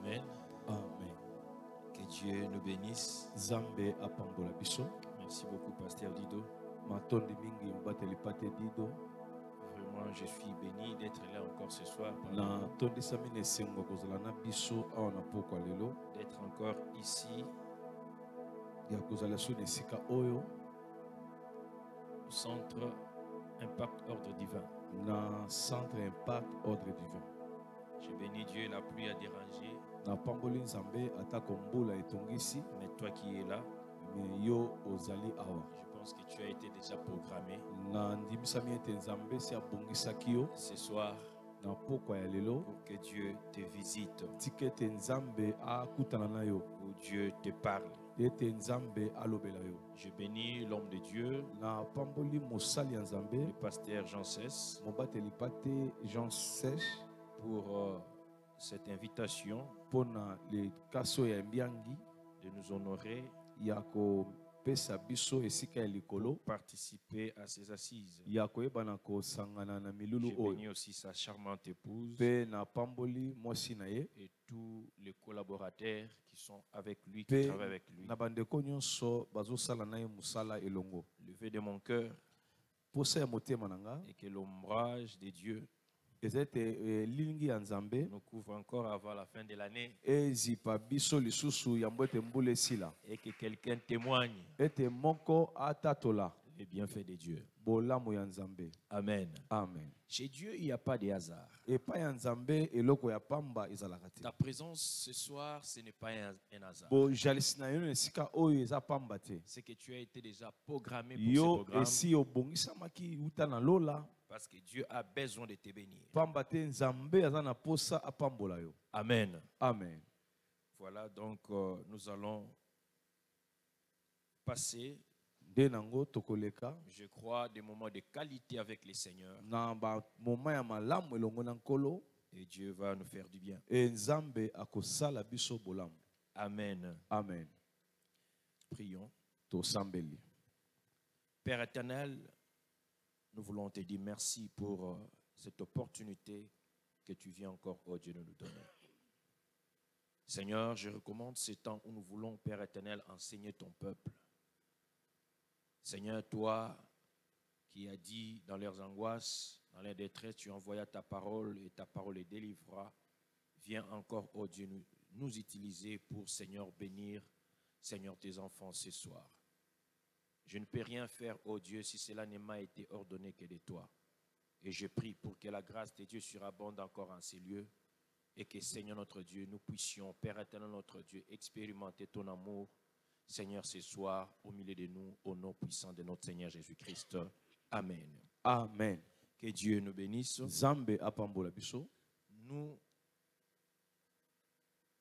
Amen. Amen. Que Dieu nous bénisse. Zambe apambola biso. Merci beaucoup, Pasteur Dido. Matondi mingi mbateli pate Dido. Vraiment, je suis béni d'être là encore ce soir. Na tondi samine sengo kozala na biso awana pokwa lelo. D'être encore ici. Ya kozala so nesika oyo. Au centre Impact Ordre Divin. Na centre Impact Ordre Divin. Je bénis Dieu, la pluie a dérangé. Na pamboli nzambe atako mbula etongisi. Mais toi qui es là, mais yo ozali awa. Je pense que tu as été déjà programmé. Na ndibisami ete nzambe si abongisaki yo. Ce soir, na pokwa ya lelo, pour que Dieu te visite. Tikete nzambe akutana na yo. Où Dieu te parle. Ete nzambe alobela yo. Je bénis l'homme de Dieu. Na pamboli mosali ya nzambe. Le pasteur Jean Sèche. Mobateli pate Jean Sèche. Pour cette invitation. Pona le kaso ya mbiangi. De nous honorer. Yako pesa biso esika ya likolo. Participer à ces assises. Yako ebana ko sangana na milulu oyo. Je bénis aussi sa charmante épouse. Pe na pamboli mwasi na ye. Et tous les collaborateurs qui sont avec lui, qui travaillent avec lui. Na bandeko nyonso bazosala na ye musala elongo. Levé de mon cœur. Posa ya motema nanga. Et que l'ombrage de Dieu nous couvre encore avant la fin de l'année. Et que quelqu'un témoigne les bienfaits de Dieu. Amen. Amen. Chez Dieu, il n'y a pas de hasard. Ta présence ce soir, ce n'est pas un hasard. C'est que tu as été déjà programmé pour ce programme. Parce que Dieu a besoin de te bénir. Amen. Amen. Voilà, donc nous allons passer, je crois, des moments de qualité avec le Seigneur. Et Dieu va nous faire du bien. Amen. Amen. Prions. Père éternel, nous voulons te dire merci pour cette opportunité que tu viens encore, oh Dieu, de nous donner. Seigneur, je recommande ce temps où nous voulons, Père éternel, enseigner ton peuple. Seigneur, toi qui as dit dans leurs angoisses, dans leurs détresse, tu envoyas ta parole et ta parole les délivrera. Viens encore, oh Dieu, nous utiliser pour, Seigneur, bénir, Seigneur, tes enfants ce soir. Je ne peux rien faire, ô Dieu, si cela ne m'a été ordonné que de toi. Et je prie pour que la grâce de Dieu surabonde encore en ces lieux et que, Seigneur notre Dieu, nous puissions, Père éternel notre Dieu, expérimenter ton amour, Seigneur, ce soir, au milieu de nous, au nom puissant de notre Seigneur Jésus-Christ. Amen. Amen. Que Dieu nous bénisse. Zambe apambola biso. Nous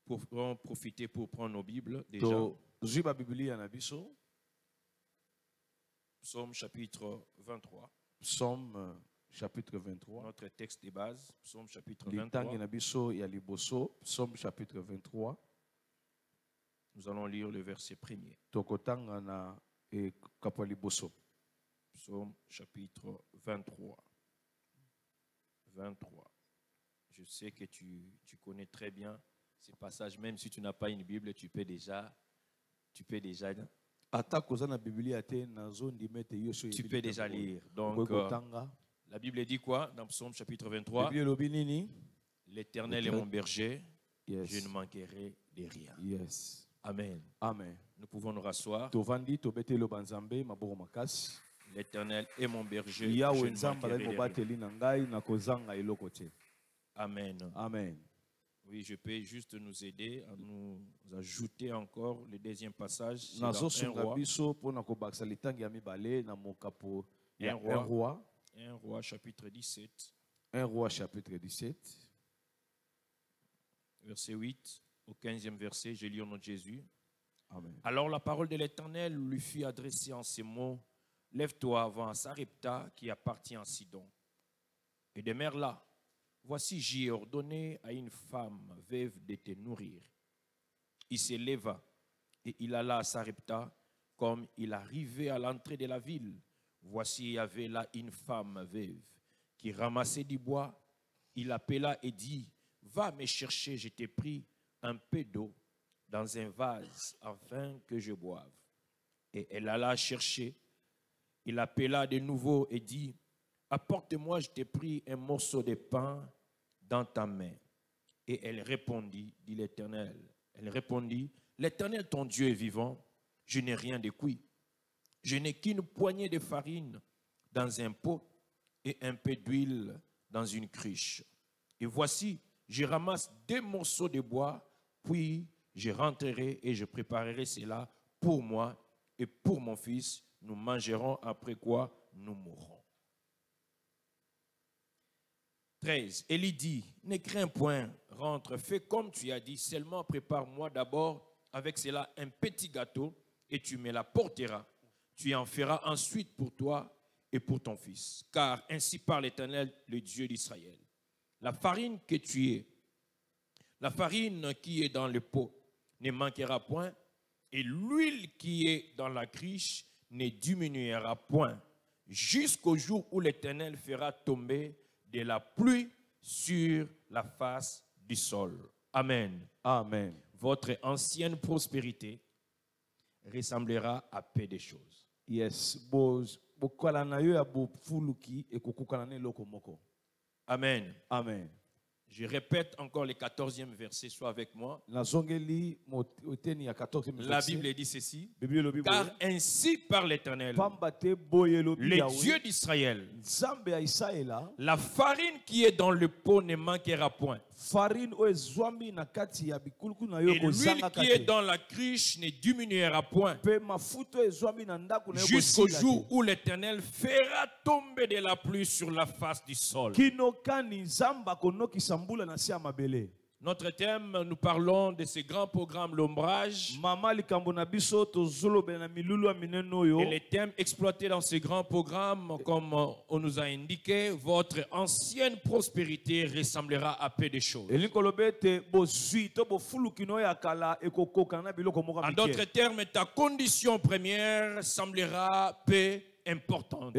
pourrons profiter pour prendre nos Bibles déjà. Psaume chapitre 23. Psaume chapitre 23. Notre texte de base, Psaume chapitre 23. Psaume chapitre 23. Nous allons lire le verset premier. Psaume chapitre 23. 23. Je sais que tu connais très bien ces passages, même si tu n'as pas une Bible, tu peux déjà. Tu peux déjà lire. Donc, la Bible dit quoi dans Psaume chapitre 23? L'Éternel est mon berger, je ne manquerai de rien. Yes. Amen. Amen. Nous pouvons nous rasseoir. L'Éternel est mon berger, je ne manquerai de rien. Amen. Amen. Oui, je peux juste nous aider à nous ajouter encore le deuxième passage. Dans 1 Roi chapitre 17. 1 Roi chapitre 17. Verset 8 au 15e verset, je lis au nom de Jésus. Amen. Alors la parole de l'Éternel lui fut adressée en ces mots. Lève-toi avant Sarepta qui appartient à Sidon. Et demeure là. Voici, j'ai ordonné à une femme veuve de te nourrir. Il se leva et il alla à Sarepta. Comme il arrivait à l'entrée de la ville, voici, il y avait là une femme veuve qui ramassait du bois. Il appela et dit, va me chercher, je t'ai pris, un peu d'eau dans un vase afin que je boive. Et elle alla chercher. Il appela de nouveau et dit, apporte-moi, je t'ai pris un morceau de pain dans ta main. Et elle répondit, dit l'Éternel. Elle répondit, l'Éternel ton Dieu est vivant, je n'ai rien de cuit. Je n'ai qu'une poignée de farine dans un pot et un peu d'huile dans une cruche. Et voici, je ramasse 2 morceaux de bois, puis je rentrerai et je préparerai cela pour moi et pour mon fils. Nous mangerons, après quoi nous mourrons. 13. Élie dit, ne crains point, rentre, fais comme tu as dit, seulement prépare-moi d'abord avec cela un petit gâteau et tu me l'apporteras. Tu en feras ensuite pour toi et pour ton fils. Car ainsi parle l'Éternel, le Dieu d'Israël. La farine que tu es, la farine qui est dans le pot ne manquera point, et l'huile qui est dans la cruche ne diminuera point, jusqu'au jour où l'Éternel fera tomber de la pluie sur la face du sol. Amen. Amen. Votre ancienne prospérité ressemblera à peu de choses. Yes. Amen. Amen. Je répète encore le 14e verset, soit avec moi. La Bible dit ceci. Car ainsi parle l'Éternel, le Dieu d'Israël, la farine qui est dans le pot ne manquera point. Et l'huile qui est dans la cruche ne diminuera point, jusqu'au jour où l'Éternel fera tomber de la pluie sur la face du sol. Notre thème, nous parlons de ce grand programme, l'ombrage. Et les thèmes exploités dans ce grand programme, comme on nous a indiqué, votre ancienne prospérité ressemblera à peu de choses. En d'autres termes, ta condition première semblera peu importante.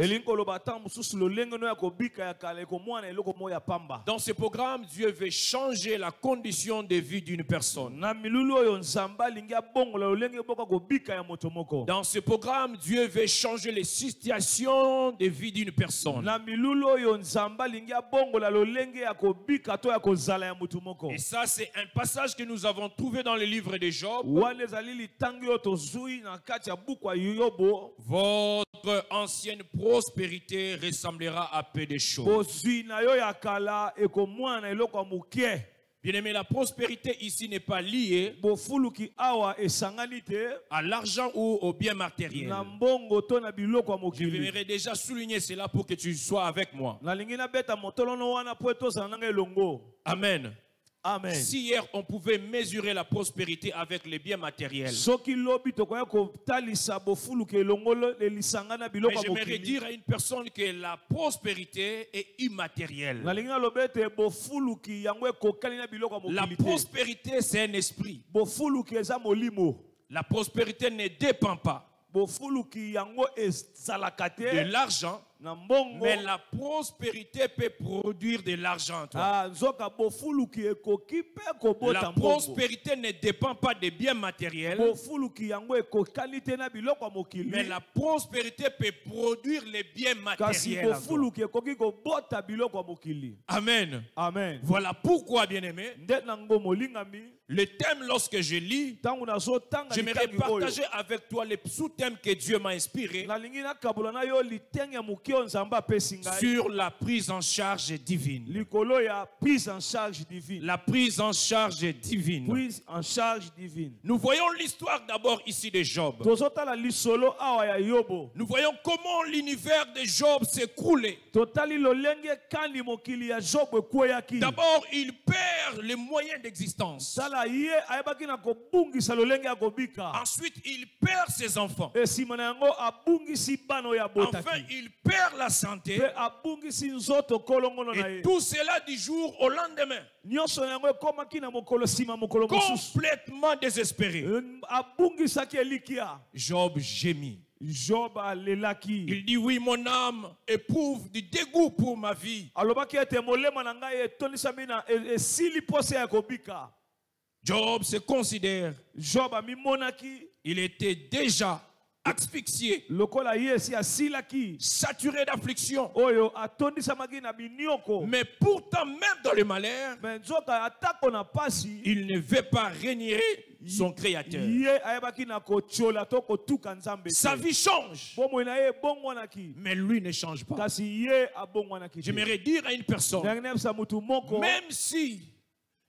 Dans ce programme, Dieu veut changer la condition de vie d'une personne. Dans ce programme, Dieu veut changer les situations de vie d'une personne. Et ça, c'est un passage que nous avons trouvé dans le livre de Job. Votre ancienne prospérité ressemblera à peu de choses. Bien-aimé, la prospérité ici n'est pas liée à l'argent ou au bien matériel. Je voudrais déjà souligner cela pour que tu sois avec moi. Amen. Amen. Si hier on pouvait mesurer la prospérité avec les biens matériels, mais j'aimerais dire à une personne que la prospérité est immatérielle. La prospérité, c'est un esprit. La prospérité ne dépend pas de l'argent, mais la prospérité peut produire de l'argent. La prospérité ne dépend pas des biens matériels, mais la prospérité peut produire les biens matériels. Amen. Amen. Voilà pourquoi, bien-aimé, le thème, lorsque je lis, j'aimerais partager avec toi les sous-thèmes que Dieu m'a inspirés sur la prise en charge divine. La prise en charge divine. Nous voyons l'histoire d'abord ici de Job. Nous voyons comment l'univers de Job s'écroulait. D'abord, il perd les moyens d'existence. Ensuite, il perd ses enfants. Enfin, il perd la santé. Et tout cela du jour au lendemain. Complètement désespéré. Job gémit. Il dit, oui, mon âme éprouve du dégoût pour ma vie. Job se considère, Job a monaki, il était déjà asphyxié, lokola yesi asilaki, saturé d'affliction. oyo atondi samaki na binyoko. Mais pourtant, même dans le malheur, Mais nzoka atako na pasi, il ne veut pas régner son créateur. ye ayebaki na kochola to kotuka nzambe. Sa vie change, Bomo na ye bongwanaki, mais lui ne change pas. kasi ye abongwanaki. J'aimerais dire à une personne, Ndenge sa mutu moko, même si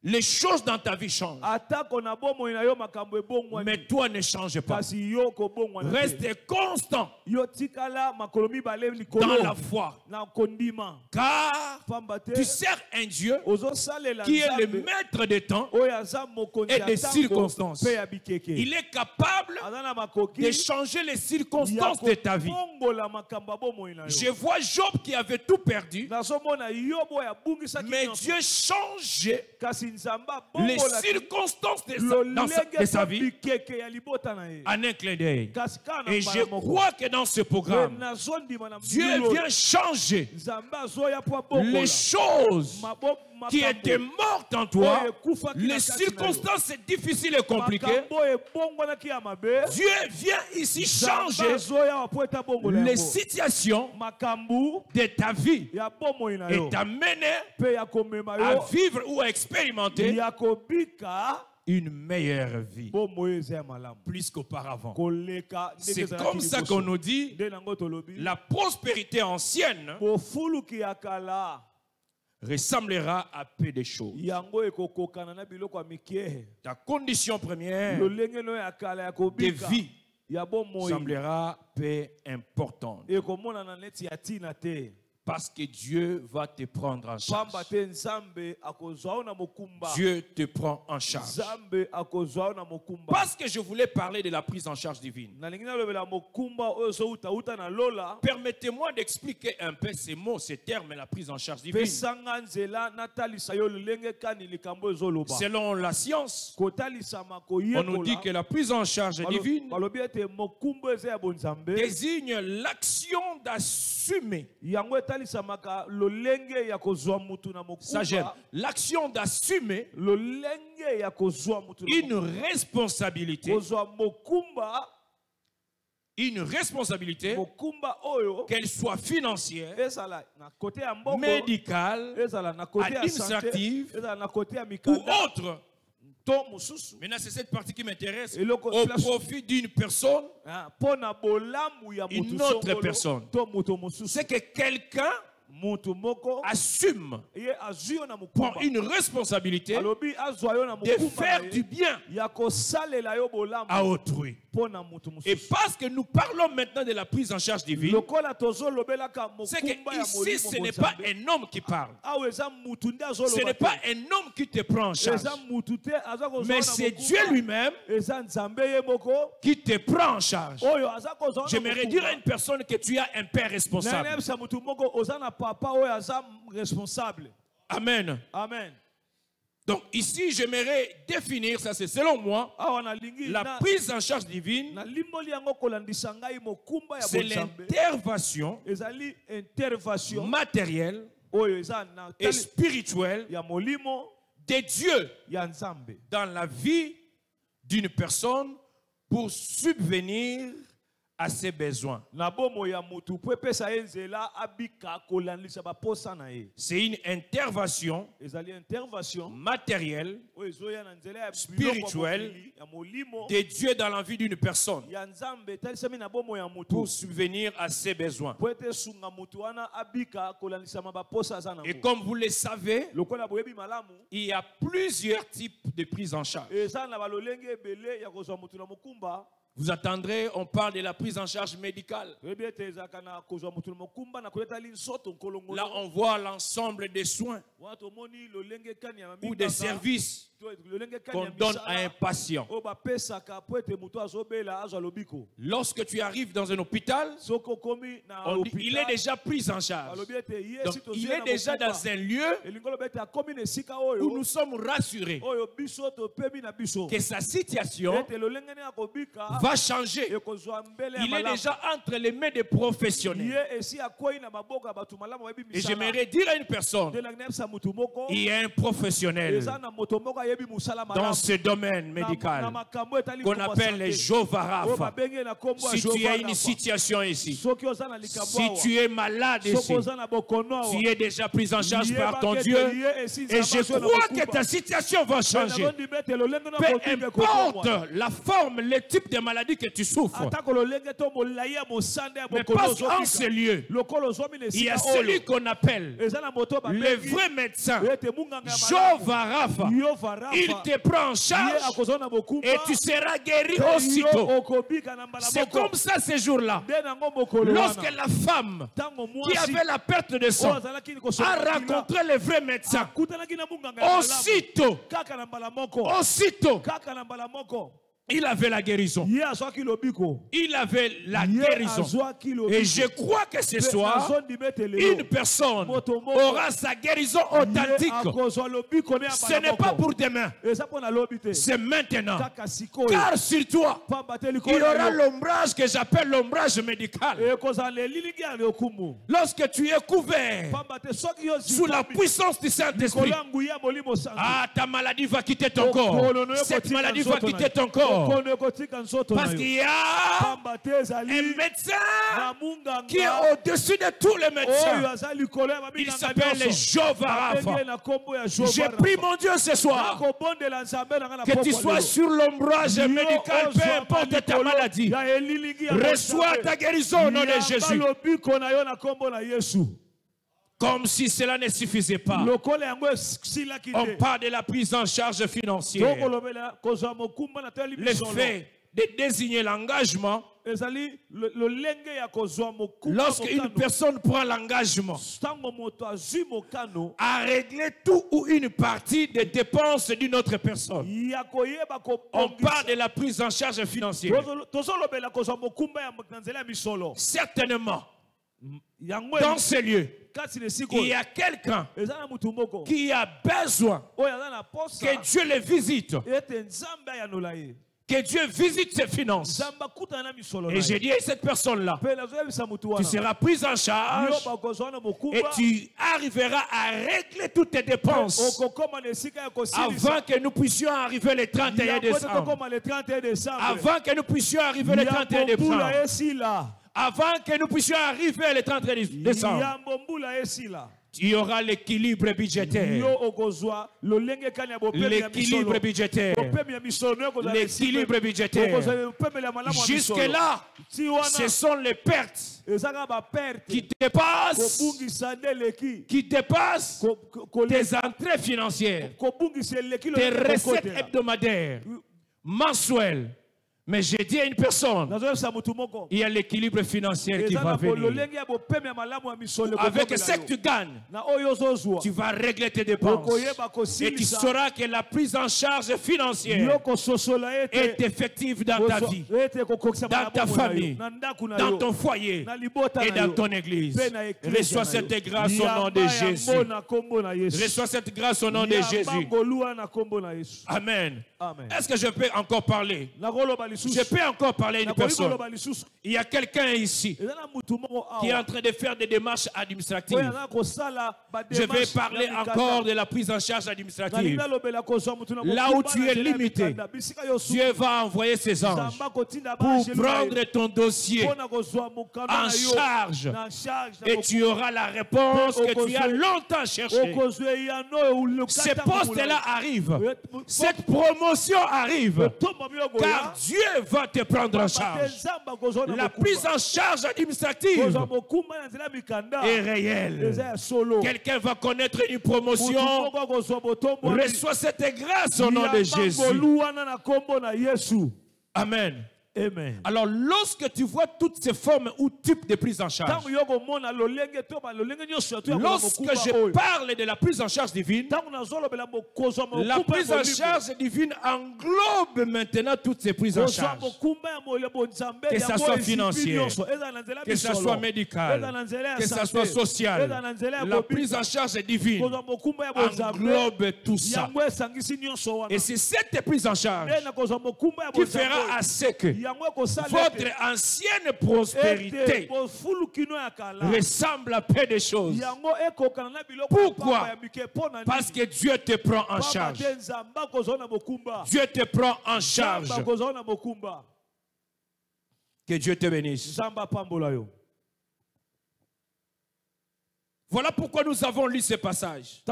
les choses dans ta vie changent, atako na bomo na yo makambo ebongwani, mais toi ne change pas. kasi yo ko bongwani. Reste constant Yo tikala makolo mibale dans likolo la foi, na kondima. car Pamba te tu sers un Dieu ozo salela qui est le nzambe maître des temps oyo aza mokonzi et ya des tango circonstances. mpe ya bikeke. Il est capable Aza na makoki de changer les ya circonstances de ta vie. kopongola makambo ya bomoi na Je yo. vois Job qui avait tout perdu, Nazomona Yobo oyo abungisaki mais nyonso, Dieu changeait kasi nzambe les abongolaki circonstances de lolenge sa to vie bikeke ya libota na ye. en un clin d'œil. Kasi kaka na Et mbala je moko. crois que dans ce Me programme, nazondima na Dieu mokili oyo, vient changer nzambe azoya po les abongola choses qui makambo étaient mortes en toi, oyo ekufaki na les kati na yo. circonstances difficiles et compliquées. Makambo oyo ebongwanaki ya mabe, Dieu vient ici nzambe changer azoya po ete abongola les yango. situations Makambo de ta vie ya bomoi na yo et t'amener mpe ya komema à yo vivre ou à expérimenter ya kobika une meilleure vie, bomoi eza ya malamu plus qu'auparavant. koleka ndenge C'est ezalaki comme ça liboso. qu'on nous dit, Nde nango tolobi la prospérité ancienne bofuluki ya kala ressemblera à peu de choses. yango ekokokana na biloko ya mikie. Ta condition première lolenge no ya kala ya de kobika vie ya bomoi semblera peu importante, ekomonana neti ya tina te, parce que Dieu va te prendre en charge. pamba te nzambe akozwa yo na mokumba. Dieu te prend en charge. nzambe akozwa yo na mokumba. Parce que je voulais parler de la prise en charge divine. nalingi nalobela mokumba oyo zouta na lola. Permettez-moi d'expliquer un peu ces mots, ces termes, la prise en charge divine. pesanga nzela natalisa yo lolenge kani likambo ezoloba. Selon la science, kotalisama on nous dit koyekola que la prise en charge divine balobi ete mokumba eza ya bonzambe désigne l'action d'assumer. yango etalisamaka lolenge ya kozwa mutu na Ça j'aime. mokumba, L'action d'assumer lolenge ya kozwa mutu na une mokumba. responsabilité, kozwa mokumba mokumba oyo qu'elle soit financière, ezala na kote ya mbongo, médicale ezala na kote ya santé, administrative ezala na kote ya ou mikanda autre. to mosusu. Maintenant, c'est cette partie qui m'intéresse. Et le- Au profit d'une personne, Mpo na bolamu ya Une mutu autre songolo, personne. to mutu mosusu. c'est que quelqu'un mutu moko assume, ye azwi yo na prend mokumba, une responsabilité alobi azwa yo na de mokumba na faire ye, du bien ya kosalela yo bolamu à autrui. mpo na mutu Et mosusu. parce que nous parlons maintenant de la prise en charge divine, lokola tozolobelaka c'est mokumba que ya ici, molimo ce n'est pas Nzambe, un homme qui parle. awa eza mutu nde Ce azoloba n'est te. pas un homme qui te prend en charge. eza mutu te aza kozwa Mais yo na c'est mokumba. Dieu lui-même eza nzambe ye moko qui te prend en charge. oyo aza kozwa yo na J'aimerais mokumba. dire à une personne que tu as un père responsable. nayebisa mutu moko oza na papa oyo aza responsable. Amen. Amen. Donc ici, j'aimerais définir, ça c'est selon moi, awa nalingi la prise en charge divine, nalimboli yango kolandisa ngai mokumba ya c'est bonzambe l'intervention ezali intervention matérielle oyo eza na et spirituelle ya molimo de Dieu ya nzambe dans la vie d'une personne pour subvenir à ses besoins. na bomo ya mutu po epesa ye nzela abika kolandisa baposa na ye. C'est une intervention ezali intervention matérielle oyo ezoya na nzela ya spirituelle biloko ya molimo de Dieu dans la vie d'une personne ya nzambe etalisami na bomo ya mutu pour subvenir à ses besoins. po ete esunga mutu wana abika kolandisama baposa aza Et nango. comme vous le savez, lokola boyebi malamu il y a plusieurs types de prise en charge. eza na balolenge ebele ya kozwa mutu na mokumba. Vous attendrez, on parle de la prise en charge médicale. oyebi ete ezalaka na kozwa mutu na mokumba na koyetali nzoto nkolongo Là, on voit l'ensemble des soins wana tomoni lolenge kani ya ou des services lolenge kani qu'on ya donne à un misala patient. oyo bapesaka po ete mutu azobela azwa lobiko. Lorsque tu arrives dans un hôpital, soki okomi na on dit, il est hôpital déjà pris en charge. balobi ete ye Donc, si tozwi il ye est na déjà mokumba, dans un lieu elingi oloba ete akomi na esika où oyo nous sommes rassurés oyo biso topemi na biso que sa situation ete lolenge nini akobika va changer. ekozwa mbele ya Il est malamu. déjà entre les mains des professionnels. ye esi akwei na maboko ya bato malamu bayebi Et misala. j'aimerais dire à une personne, nde nangi nayebisa mutu moko il y a un professionnel eza na moto moko dans ce domaine médical qu'on appelle les Jéhovah Rapha. Si tu as une situation ici, si tu es malade ici, tu es déjà pris en charge par ton Dieu et je crois que ta situation va changer. Peu importe la forme, le type de maladie que tu souffres, mais parce qu'en ce lieu, il y a celui qu'on appelle le vrai médecin, Jéhovah Rapha. Il te prend en charge et tu seras guéri aussitôt. C'est comme ça ces jours-là. Lorsque la femme qui avait la perte de sang a rencontré le vrai médecin, aussitôt, il avait la guérison. Il avait la guérison. Et je crois que ce soir, une personne aura sa guérison authentique. Ce n'est pas pour demain. C'est maintenant. Car sur toi, il y aura l'ombrage que j'appelle l'ombrage médical. Lorsque tu es couvert sous la puissance du Saint-Esprit, ta maladie va quitter ton corps. Cette maladie va quitter ton corps. Parce qu'il y a un médecin qui est au-dessus de tous les médecins. Il s'appelle le Jéhovah Rapha. J'ai pris mon Dieu ce soir que tu sois sur l'ombrage médical, peu importe ta maladie. Reçois ta guérison au nom de Jésus. Comme si cela ne suffisait pas. On parle de la prise en charge financière. Le fait de désigner l'engagement. Lorsque une personne prend l'engagement à régler tout ou une partie des dépenses d'une autre personne, on parle de la prise en charge financière. Certainement, dans ce lieu, il y a quelqu'un qui a besoin que Dieu le visite. Que Dieu visite ses finances. Et j'ai dit à cette personne-là, tu seras prise en charge et tu arriveras à régler toutes tes dépenses avant que nous puissions arriver le 31 décembre. Avant que nous puissions arriver le 31 décembre. Avant que nous puissions arriver le 31 décembre. Il y aura l'équilibre budgétaire. L'équilibre budgétaire. L'équilibre budgétaire. Jusque-là, ce sont les pertes qui dépassent tes entrées financières, tes recettes hebdomadaires, mensuelles. Mais j'ai dit à une personne, il y a l'équilibre financier qui va venir. Avec ce que tu gagnes, tu vas régler tes dépenses. Et tu sauras que la prise en charge financière est effective dans ta vie, dans ta famille, dans ton foyer et dans ton église. Reçois cette grâce au nom de Jésus. Reçois cette grâce au nom de Jésus. Amen. Est-ce que je peux encore parler? Je peux encore parler à une personne. Il y a quelqu'un ici qui est en train de faire des démarches administratives. Je vais parler encore de la prise en charge administrative. Là où tu es limité, Dieu va envoyer ses anges pour prendre ton dossier en charge. Et tu auras la réponse que tu as longtemps cherchée. Ce poste-là arrive. Cette promotion arrive. Car Dieu va te prendre en charge. La prise en charge administrative est réelle. Quelqu'un va connaître une promotion. Reçois cette grâce au nom de Jésus. Amen. Amen. Alors, lorsque tu vois toutes ces formes ou types de prise en charge, lorsque je parle de la prise en charge divine, la prise en charge divine englobe maintenant toutes ces prises en charge. Que ça soit financier, que ça soit médical, que ça soit social, la prise en charge divine englobe tout ça. Et c'est cette prise en charge qui fera à ce que votre ancienne prospérité ressemble à peu de choses. Pourquoi? Parce que Dieu te prend en charge. Dieu te prend en charge. Que Dieu te bénisse. Voilà pourquoi nous avons lu ce passage.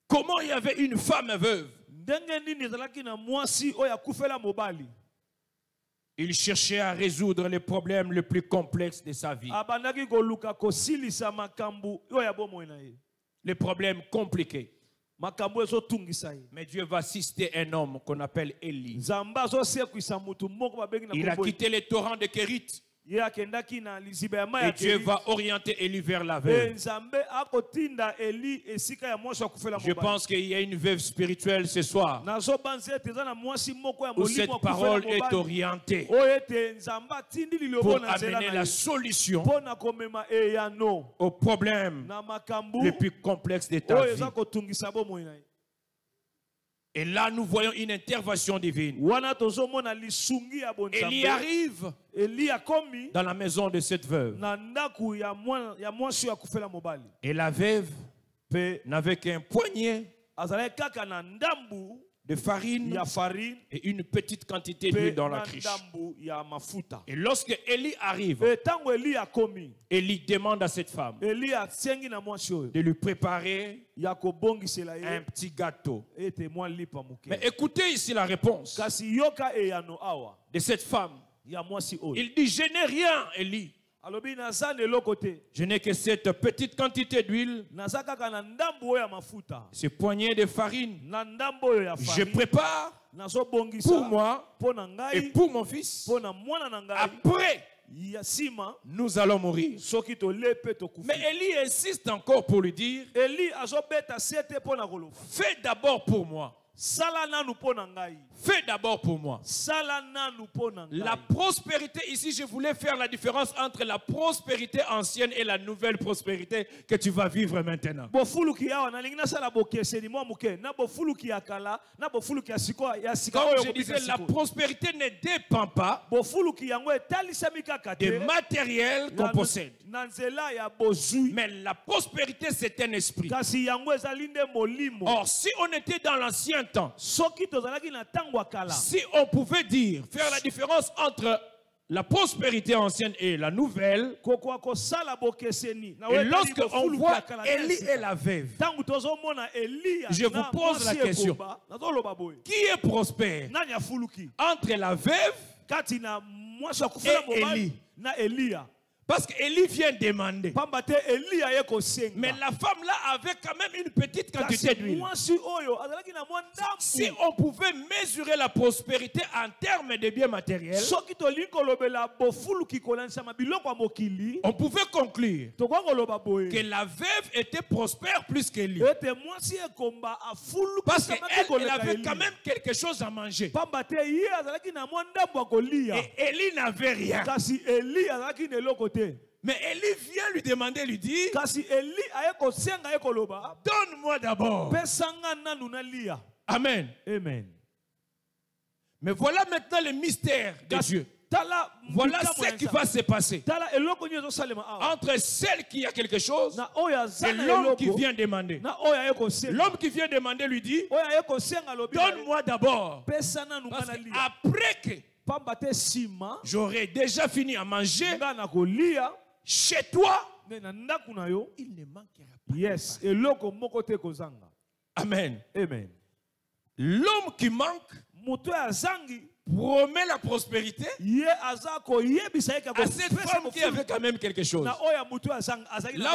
Comment il y avait une femme veuve. Il cherchait à résoudre les problèmes les plus complexes de sa vie. Les problèmes compliqués. Mais Dieu va assister un homme qu'on appelle Élie. Il a quitté les torrents de Kérit. Et Dieu va orienter Élie vers la veuve. Je pense qu'il y a une veuve spirituelle ce soir où cette parole est orientée pour amener la solution aux problèmes les plus complexes de ta vie. Et là, nous voyons une intervention divine. Élie arrive dans la maison de cette veuve. Et la veuve n'avait qu'un poignet de farine et une petite quantité d'huile dans la cruche. Et lorsque Élie arrive, Élie demande à cette femme de lui préparer un petit gâteau. Mais écoutez ici la réponse de cette femme. Il dit: je n'ai rien, Élie. Je n'ai que cette petite quantité d'huile, ce poignet de farine. Je prépare pour moi et pour mon fils. Après, nous allons mourir. Mais Élie insiste encore pour lui dire: fais d'abord pour moi. Fais d'abord pour moi. La prospérité, ici je voulais faire la différence entre la prospérité ancienne et la nouvelle prospérité que tu vas vivre maintenant. Comme je disais, la prospérité ne dépend pas des matériels qu'on possède. Mais la prospérité, c'est un esprit. Or, si on était dans l'ancien temps, si on pouvait dire, faire la différence entre la prospérité ancienne et la nouvelle, et lorsque on voit Élie et la veuve, je vous pose la question: qui est prospère entre la veuve et Élie? Parce qu'Élie vient demander. Mais la femme là avait quand même une petite quantité d'huile. Si on pouvait mesurer la prospérité en termes de biens matériels, on pouvait conclure que la veuve était prospère plus qu'Élie. Parce qu'elle avait quand même quelque chose à manger. Et Élie n'avait rien. Mais Élie vient lui demander, lui dit: donne-moi d'abord. Amen. Amen. Mais voilà maintenant le mystère de Dieu. Voilà ce qui va se passer entre celle qui a quelque chose et l'homme qui vient demander. L'homme qui vient demander lui dit: donne-moi d'abord. Parce qu'après que j'aurais déjà fini à manger chez toi, il ne manquera pas. Yes. Amen. Amen. L'homme qui manque promet la prospérité à cette femme qui avait quand même quelque chose. Là,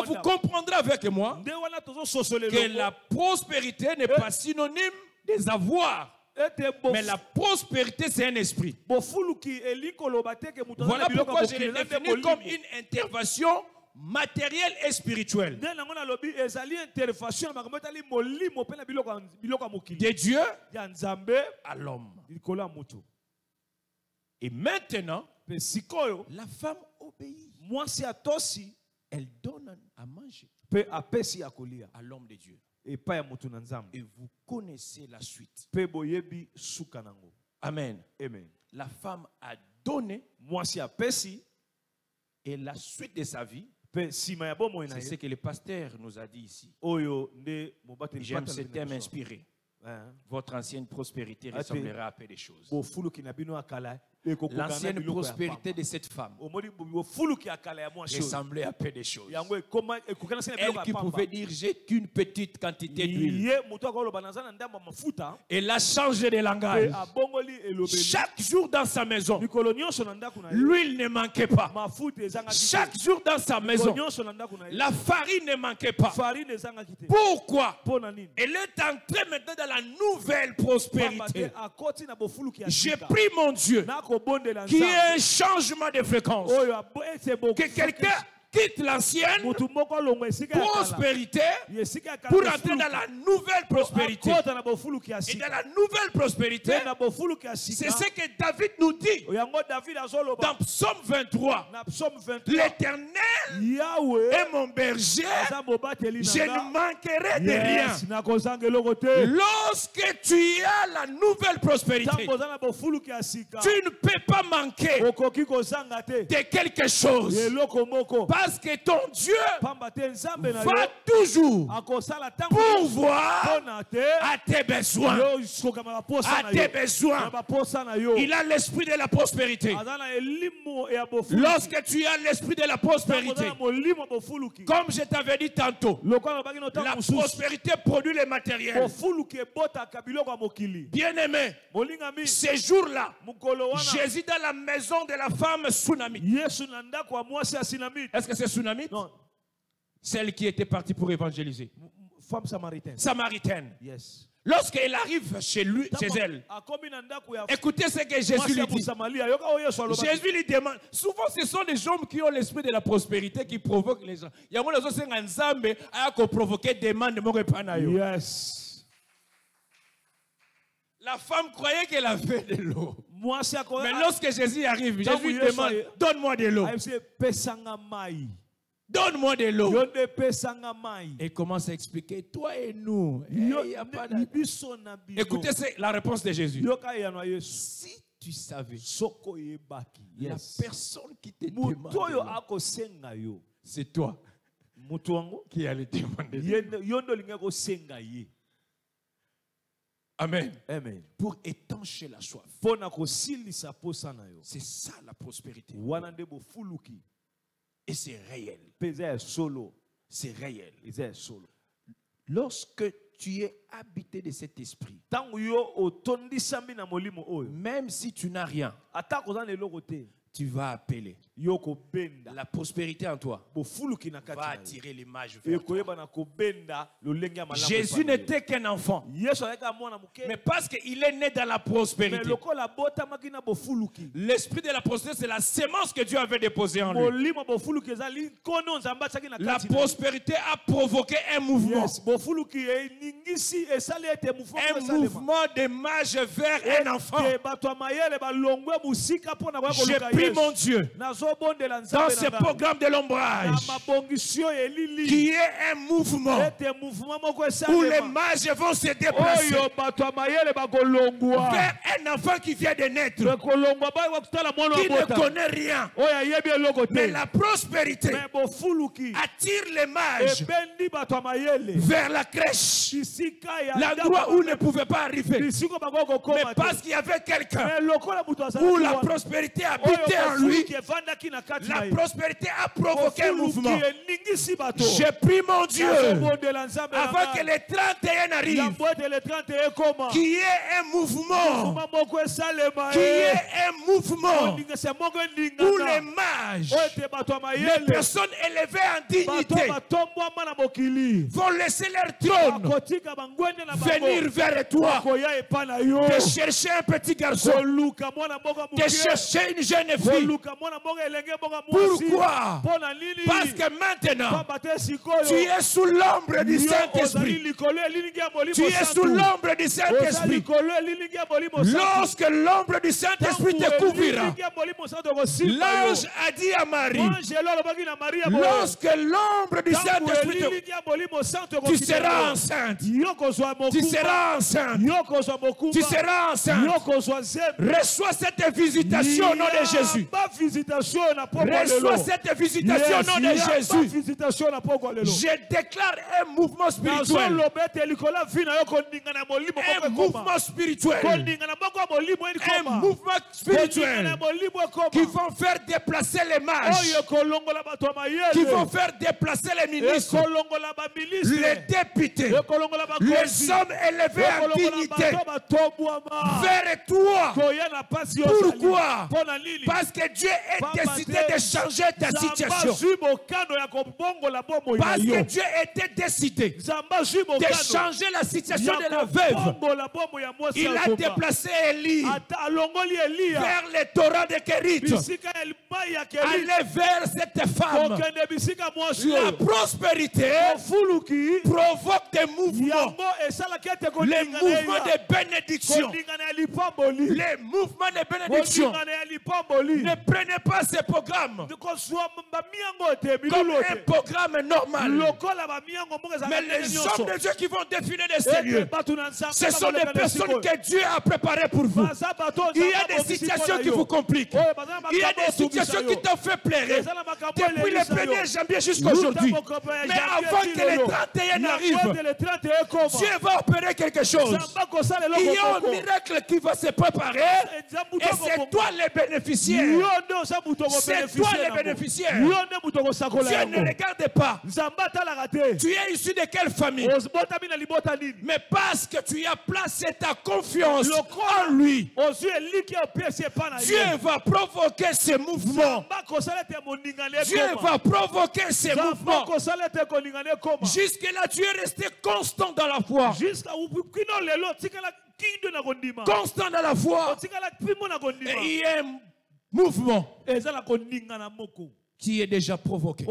vous comprendrez avec moi que la prospérité n'est pas synonyme des avoirs. Mais la prospérité, c'est un esprit. Voilà pourquoi je l'ai défini comme une intervention matérielle et spirituelle de Dieu à l'homme. Et maintenant, la femme obéit. Elle donne à manger. Pe apesi ya kolia. à l'homme de Dieu. Et pas ya mutu na nzambe. Et vous connaissez la suite. Pe boyebi suka nango. Amen. Amen. La femme a donné Mwasi apesi et la suite de sa vie, pe sima ya bomo na c'est ce ye. que le pasteur nous a dit ici. Oyo nde mobate J'aime ce thème inspiré. Votre ancienne prospérité ressemblera à peu de choses. L'ancienne prospérité de cette femme ressemblait à peu de choses. Elle qui pouvait dire j'ai qu'une petite quantité d'huile. Elle a changé de langage. Chaque jour dans sa maison, l'huile ne manquait pas. Chaque jour dans sa maison, la farine ne manquait pas. Pourquoi? Elle est entrée maintenant dans la nouvelle prospérité. J'ai pris mon Dieu qui est un changement de fréquence. Que quelqu'un quitte l'ancienne prospérité pour entrer dans la nouvelle prospérité. Et dans la nouvelle prospérité, c'est ce que David nous dit dans Psaume 23. L'Éternel est mon berger, je ne manquerai de rien. Lorsque tu as la nouvelle prospérité, tu ne peux pas manquer de quelque chose. Parce que ton Dieu va toujours pourvoir à tes besoins. À tes besoins. Il a l'esprit de la prospérité. Lorsque tu as l'esprit de la prospérité, comme je t'avais dit tantôt, la prospérité produit le matériel. Bien-aimé, ces jours-là, Jésus dans la maison de la femme Tsunamite. Est-ce que c'est Tsunamite? Non. Celle qui était partie pour évangéliser. Femme samaritaine. Samaritaine. Yes. Lorsqu'elle arrive chez lui, chez elle, écoutez ce que Jésus lui dit. Jésus lui demande. Souvent, ce sont les hommes qui ont l'esprit de la prospérité qui provoquent les gens. Il y a des gens qui provoquer des demandes. Yes. La femme croyait qu'elle avait de l'eau. Mais lorsque Jésus arrive, Jésus lui demande, donne-moi de l'eau. Donne-moi de l'eau. Et commence à expliquer, toi et nous. Écoutez la réponse de Jésus. Si tu savais, la personne qui te demande, c'est toi qui allais demander. Amen. Amen. Pour étancher la soif. C'est ça la prospérité. Et c'est réel. C'est réel. Lorsque tu es habité de cet esprit, même si tu n'as rien, tu vas appeler. La prospérité en toi va attirer l'image vers toi. Jésus n'était qu'un enfant. Mais parce qu'il est né dans la prospérité, l'esprit de la prospérité, c'est la sémence que Dieu avait déposée en lui. La prospérité a provoqué un mouvement. Un mouvement d'image vers un enfant. J'ai pris mon Dieu dans ce programme de l'ombrage qui est un mouvement où les mages vont se déplacer vers un enfant qui vient de naître, qui ne connaît rien. Mais la prospérité attire les mages vers la crèche, l'endroit où ils ne pouvaient pas arriver. Mais parce qu'il y avait quelqu'un où la prospérité habitait en lui, la prospérité a provoqué un mouvement. J'ai pris mon Dieu avant que les 31 arrivent, qui est un mouvement, où les mages, les personnes élevées en dignité, vont laisser leur trône, venir vers toi, te chercher un petit garçon, te chercher une jeune fille, Pourquoi? Parce que maintenant, tu es sous l'ombre du Saint-Esprit. Tu es sous l'ombre du Saint-Esprit. Lorsque l'ombre du Saint-Esprit te couvrira, l'ange a dit à Marie, lorsque l'ombre du Saint-Esprit te... Tu seras enceinte. Tu seras enceinte. Tu seras enceinte. Reçois cette visitation au nom de Jésus. Reçois cette visitation au nom de Jésus. Je déclare un mouvement spirituel. Un mouvement spirituel. Un mouvement spirituel qui vont faire déplacer les mages, qui vont faire déplacer les ministres, les députés, les hommes élevés en dignité vers toi. Pourquoi? Parce que Dieu est décidé de changer ta situation. Parce que Dieu était décidé de changer la situation de la veuve. Il a déplacé Élie vers les torrents de Kérit. Aller vers cette femme. La prospérité provoque des mouvements. Les mouvements de bénédiction. Les mouvements de bénédiction. Ne prenez pas ce programme comme un programme normal. Mais les hommes de Dieu qui vont défiler de ces lieux, ce sont des personnes que Dieu a préparées pour vous. Il y a des situations qui vous compliquent. Il y a des situations qui t'ont fait pleurer depuis le 1er janvier jusqu'à aujourd'hui. Mais avant que le 31 arrive, Dieu va opérer quelque chose. Il y a un miracle qui va se préparer. Et c'est toi le bénéficiaire. C'est toi le bénéficiaire. Dieu ne regarde pas. Tu es issu de quelle famille? Mais parce que tu as placé ta confiance en lui, Dieu va provoquer ces mouvements. Dieu va provoquer ces mouvements. Jusque-là, tu es resté constant dans la foi. Constant dans la foi. Et il y a un mouvement qui est déjà provoqué,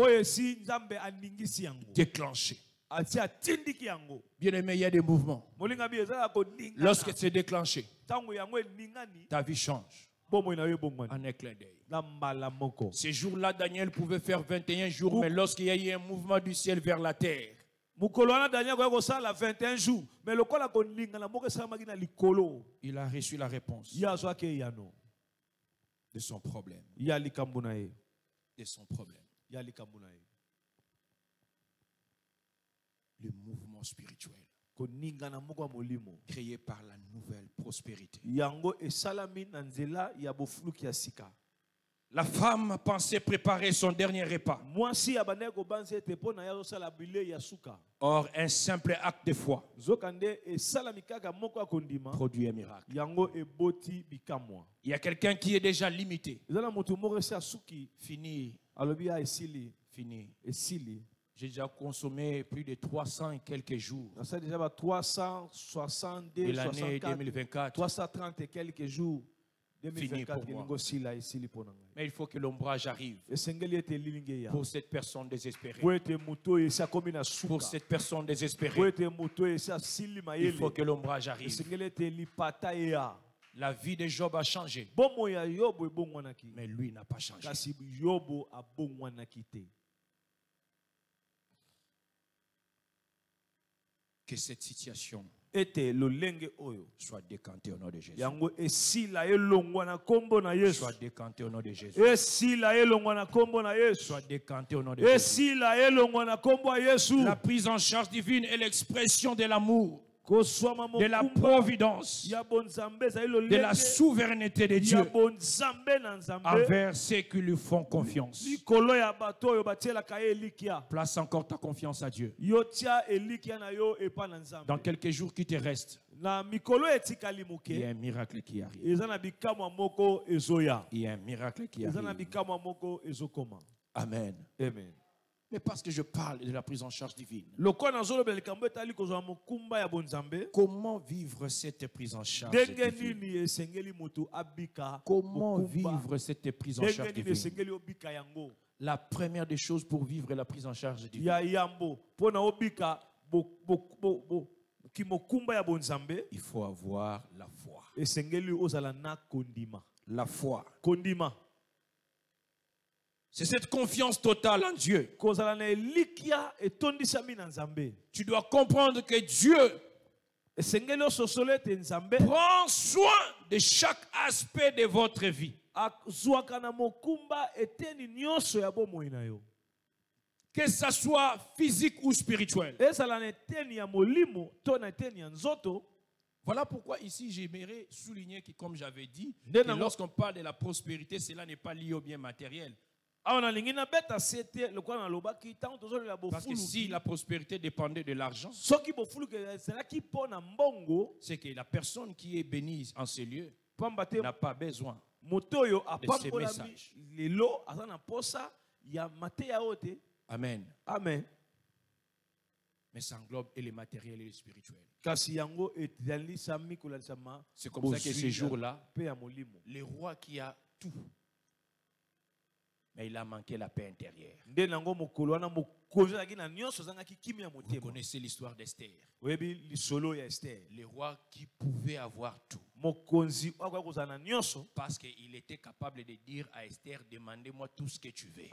déclenché. Bien aimé, il y a des mouvements. Lorsque c'est déclenché, ta vie change en un clin d'œil. Ces jours-là, Daniel pouvait faire 21 jours, mais lorsqu'il y a eu un mouvement du ciel vers la terre, il a reçu la réponse de son problème. De son problème. Le mouvement spirituel créé par la nouvelle prospérité. La femme pensait préparer son dernier repas. Or, un simple acte de foi produit un miracle. Il y a quelqu'un qui est déjà limité. Fini. Fini. J'ai déjà consommé plus de 300 et quelques jours. De l'année 2024. 330 et quelques jours. Fini pour moi. Mais il faut que l'ombrage arrive pour cette personne désespérée. Pour cette personne désespérée, il faut que l'ombrage arrive. La vie de Job a changé, mais lui n'a pas changé. Que cette situation soit décantée au nom de Jésus. Soit décantée au nom de Jésus. Soit décantée au nom de Jésus. La prise en charge divine est l'expression de l'amour, de la providence, de la souveraineté de Dieu envers ceux qui lui font confiance. Place encore ta confiance à Dieu. Dans quelques jours qui te restent, il y a un miracle qui arrive. Il y a un miracle qui arrive. Amen. Amen. Mais Mais parce que je parle de la prise en charge divine. Comment vivre cette prise en charge divine? Comment vivre cette prise en charge divine? La première des choses pour vivre la prise en charge divine, il faut avoir la foi. La foi. C'est cette confiance totale en Dieu. Tu dois comprendre que Dieu prend soin de chaque aspect de votre vie. Que ça soit physique ou spirituel. Voilà pourquoi ici j'aimerais souligner que, comme j'avais dit, que lorsqu'on parle de la prospérité, cela n'est pas lié au bien matériel. Parce que si la prospérité dépendait de l'argent, c'est que la personne qui est bénie en ces lieux n'a pas besoin de ces messages. Amen. Amen. Mais ça englobe et les matériels et les spirituels. C'est comme ça que ces jours-là, le roi qui a tout, mais il a manqué la paix intérieure. Vous connaissez l'histoire d'Esther. Le roi qui pouvait avoir tout. Parce qu'il était capable de dire à Esther, demandez-moi tout ce que tu veux. Et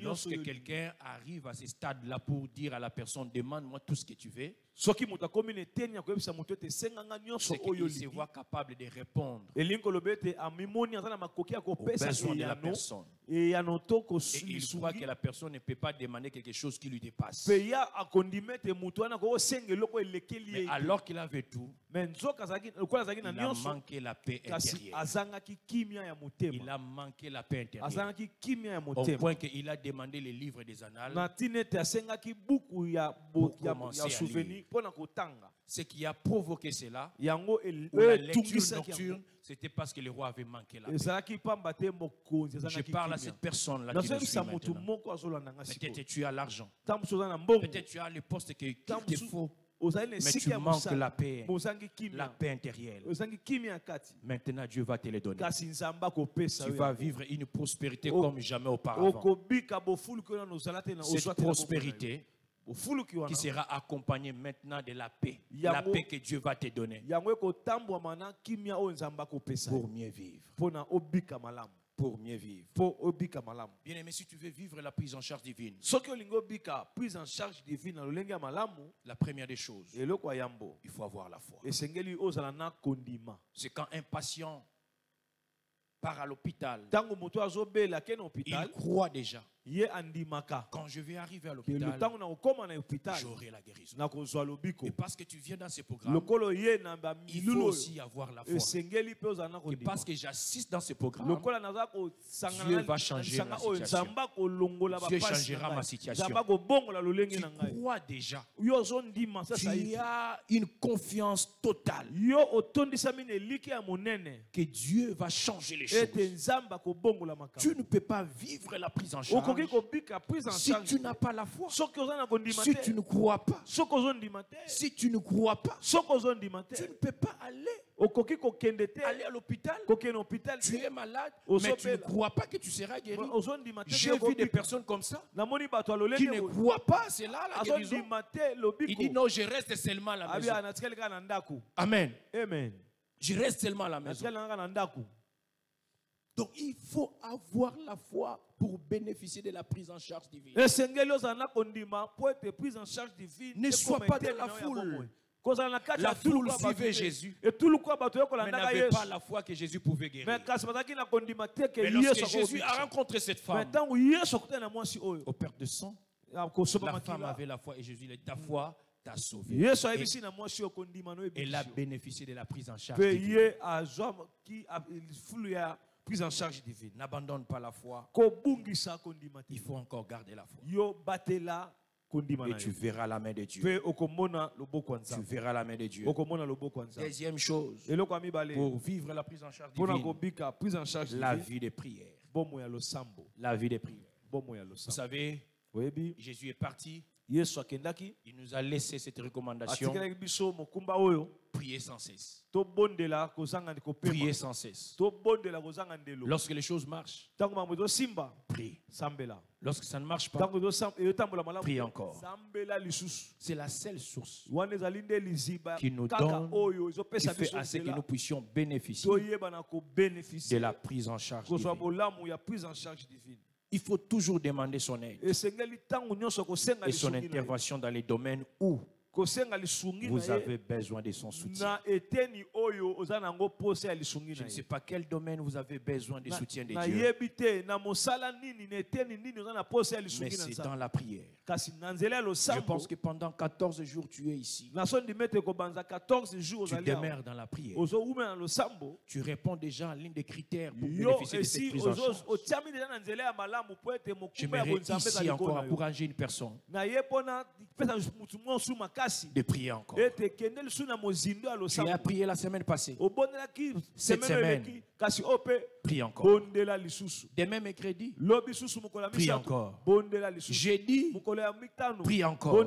lorsque quelqu'un arrive à ce stade-là pour dire à la personne, demande-moi tout ce que tu veux, c'est qu'il se voit capable de répondre aux besoins de la personne. Et il croit que la personne ne peut pas demander quelque chose qui lui dépasse. Mais alors qu'il avait tout, il a manqué la paix intérieure. Il a manqué la paix intérieure. Au point qu'il a demandé les livres des annales pour commencer à lire. Ce qui a provoqué cela, la lecture nocturne, c'était parce que le roi avait manqué la paix. Je parle à cette personne-là qui me suit maintenant. Peut-être tu as l'argent. Peut-être tu as le poste qu'il te faut. Mais tu manques la paix intérieure. Maintenant, Dieu va te le donner. Tu vas vivre une prospérité comme jamais auparavant. Cette prospérité qui sera accompagnée maintenant de la paix que Dieu va te donner pour mieux vivre. Pour mieux vivre. Bien aimé, si tu veux vivre la prise en charge divine, la première des choses, il faut avoir la foi. C'est quand un patient part à l'hôpital, il croit déjà, quand je vais arriver à l'hôpital, j'aurai la guérison. Et parce que tu viens dans ce programme, il faut aussi avoir la foi. Et parce que j'assiste dans ce programme, Dieu va changer ma situation. Dieu changera ma situation. Tu crois déjà. Tu as une confiance totale que Dieu va changer les choses. Tu ne peux pas vivre la prise en charge si tu n'as pas la foi. Si tu ne crois pas. Si tu ne crois pas, tu ne peux pas aller à l'hôpital. Tu es malade, mais tu ne crois pas que tu seras guéri. J'ai vu des personnes comme ça qui ne croient pas, c'est là la guérison. Il dit non, je reste seulement à la maison. Amen. Je reste seulement à la maison. Donc il faut avoir la foi pour bénéficier de la prise en charge divine. Ne sois pas dans la foule. La foule suivait Jésus, mais n'avait pas la foi que Jésus pouvait guérir. Mais lorsque Jésus a rencontré cette femme, au perte de sang, la femme avait la foi et Jésus lui a dit, ta foi t'a sauvé. Et elle a bénéficié de la prise en charge divine. Prise en charge divine. N'abandonne pas la foi. Il faut encore garder la foi. Et tu verras la main de Dieu. Tu verras la main de Dieu. Deuxième chose, pour vivre la prise en charge divine, la vie de prière. La vie de prière. Vous savez, Jésus est parti. Il nous a laissé cette recommandation. Priez sans cesse. Priez sans cesse. Lorsque les choses marchent, priez. Lorsque ça ne marche pas, priez encore. C'est la seule source qui nous donne, qui fait assez que nous puissions bénéficier de la prise en charge divine. Il faut toujours demander son aide et son intervention dans les domaines où vous avez besoin de son soutien. Je ne sais pas quel domaine vous avez besoin du soutien de Dieu, mais c'est dans la prière. Je pense que pendant 14 jours tu es ici. Tu demeures dans la prière. Tu réponds déjà à l'une des critères pour bénéficier de cette prise en charge. J'aimerais ici encore encourager une personne de prier encore. Tu as prié la semaine passée. Cette semaine, prie encore. Demain mercredi, prie encore. Jeudi, prie encore.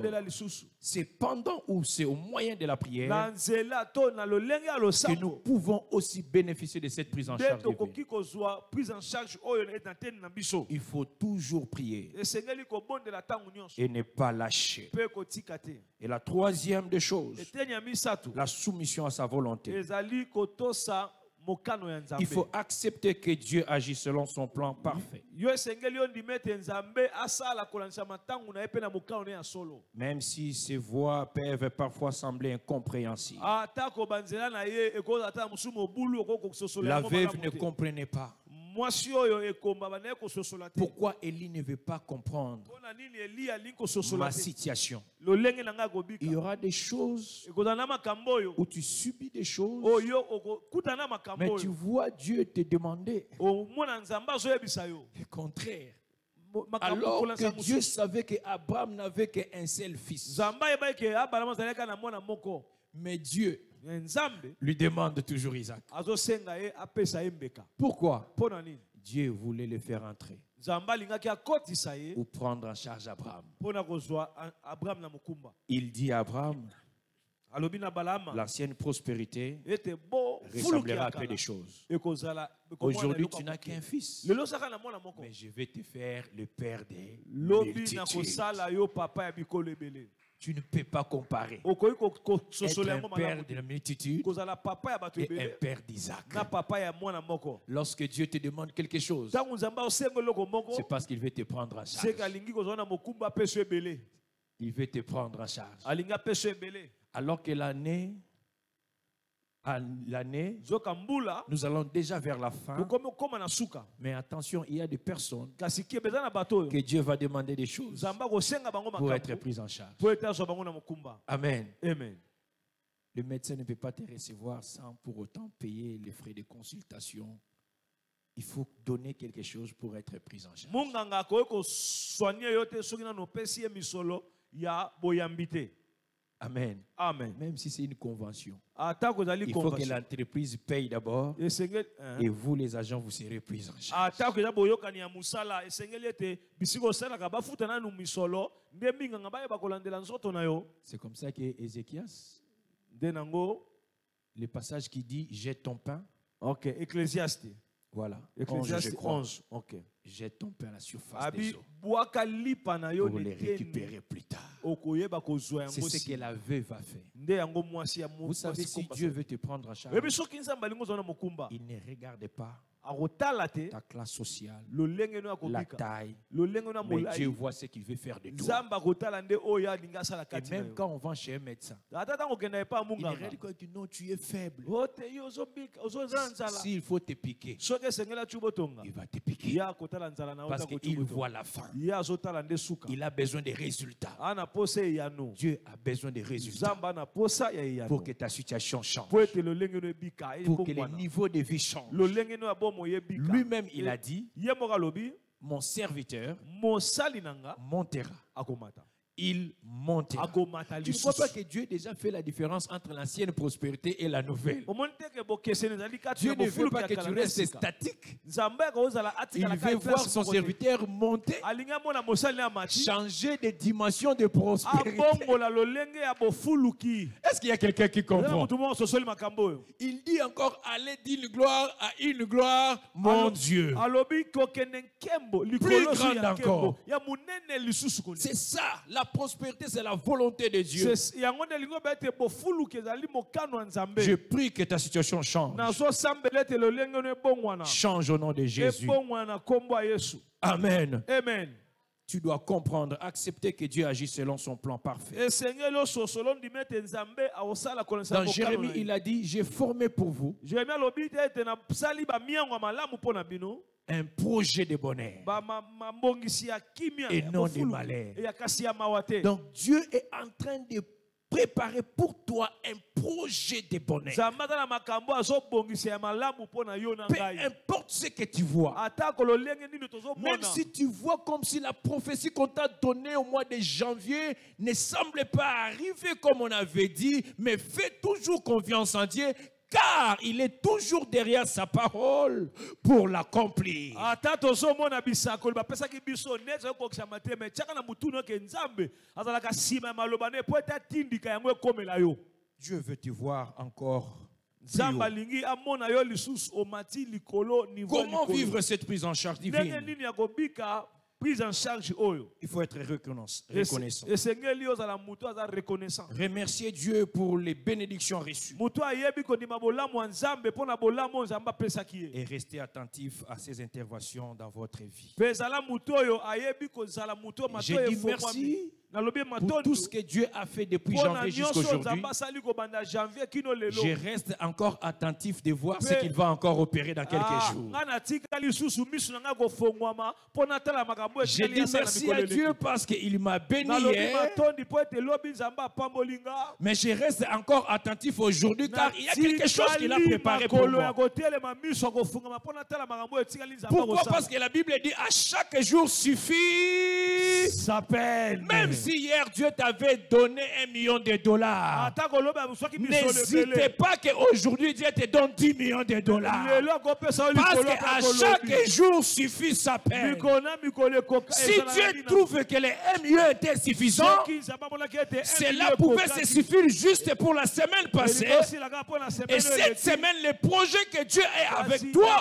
C'est pendant ou c'est au moyen de la prière que nous pouvons aussi bénéficier de cette prise en charge divine. Il faut toujours prier et ne pas lâcher. Et la troisième des choses, la soumission à sa volonté. Il faut accepter que Dieu agit selon son plan parfait. Même si ses voies peuvent parfois sembler incompréhensibles. La veuve ne comprenait pas pourquoi Élie ne veut pas comprendre ma situation. Il y aura des choses où tu subis des choses, mais tu vois Dieu te demander le contraire. Alors que Dieu savait qu'Abraham n'avait qu'un seul fils. Mais Dieu lui demande toujours Isaac. Pourquoi? Dieu voulait le faire entrer ou prendre en charge Abraham. Il dit à Abraham, l'ancienne prospérité ressemblera à peu de choses. Aujourd'hui, tu n'as qu'un fils, mais je vais te faire le père des multitudes. Tu ne peux pas comparer être un père de la multitude et un père d'Isaac. Lorsque Dieu te demande quelque chose, c'est parce qu'il veut te prendre en charge. Il veut te prendre en charge. Alors que l'année, nous allons déjà vers la fin. Mais attention, il y a des personnes que Dieu va demander des choses pour être pris en charge. Amen. Le médecin ne peut pas te recevoir sans pour autant payer les frais de consultation. Il faut donner quelque chose pour être pris en charge. Amen. Amen. Même si c'est une convention, il faut que l'entreprise paye d'abord et vous, les agents, vous serez pris en charge. C'est comme ça que Ézéchias, le passage qui dit jette ton pain. Ok, Ecclésiaste. Voilà. Ecclésiaste 11. Ok. Jette ton pain à la surface des eaux pour les récupérer plus tard. C'est ce que la veuve a fait. Vous savez, si Dieu veut te prendre en charge, il ne regarde pas ta classe sociale, la taille, mais Dieu voit ce qu'il veut faire de toi. Et même quand on va chez un médecin, il regarde que non, tu es faible. S'il faut te piquer, il va te piquer. Parce qu'il voit la fin. Il a besoin de résultats. Dieu a besoin de résultats pour que ta situation change, pour que le niveau de vie change. Lui-même, il a dit, mon serviteur montera il montera. Tu ne crois pas que Dieu a déjà fait la différence entre l'ancienne prospérité et la nouvelle? Dieu ne veut pas que tu restes statique. Il veut voir son serviteur monter, changer de dimension de prospérité. Est-ce qu'il y a quelqu'un qui comprend? Il dit encore, allez d'une gloire à une gloire, mon Dieu. Plus grande encore. C'est ça, la prospérité, c'est la volonté de Dieu. Je prie que ta situation change. Change au nom de Jésus. Amen. Amen. Tu dois comprendre, accepter que Dieu agit selon son plan parfait. Dans Jérémie, il a dit, j'ai formé pour vous un projet de bonheur et non de malheur. Donc Dieu est en train de préparer pour toi un projet de bonheur. Peu importe ce que tu vois, même si tu vois comme si la prophétie qu'on t'a donnée au mois de janvier ne semble pas arriver comme on avait dit, mais fais toujours confiance en Dieu, car il est toujours derrière sa parole pour l'accomplir. Dieu veut te voir encore. Comment vivre cette prise en charge divine? Prise en charge. Il faut être reconnaissant. Remercier Dieu pour les bénédictions reçues. Et rester attentif à ses interventions dans votre vie. J'ai dit merci pour tout ce que Dieu a fait depuis janvier jusqu'à aujourd'hui. Je reste encore attentif de voir ce qu'il va encore opérer dans quelques jours. J'ai dit merci à Dieu parce qu'il m'a béni hier. Mais je reste encore attentif aujourd'hui car il y a quelque chose qu'il a préparé pour moi. Pourquoi? Parce que la Bible dit à chaque jour suffit sa peine. Même si hier Dieu t'avait donné $1 million, n'hésitez pas qu'aujourd'hui Dieu te donne $10 millions. Parce qu'à chaque jour suffit sa peine. Si Dieu trouve que les $1 million étaient suffisants, cela pouvait se suffire juste pour la semaine passée. Et cette semaine, le projet que Dieu est avec toi,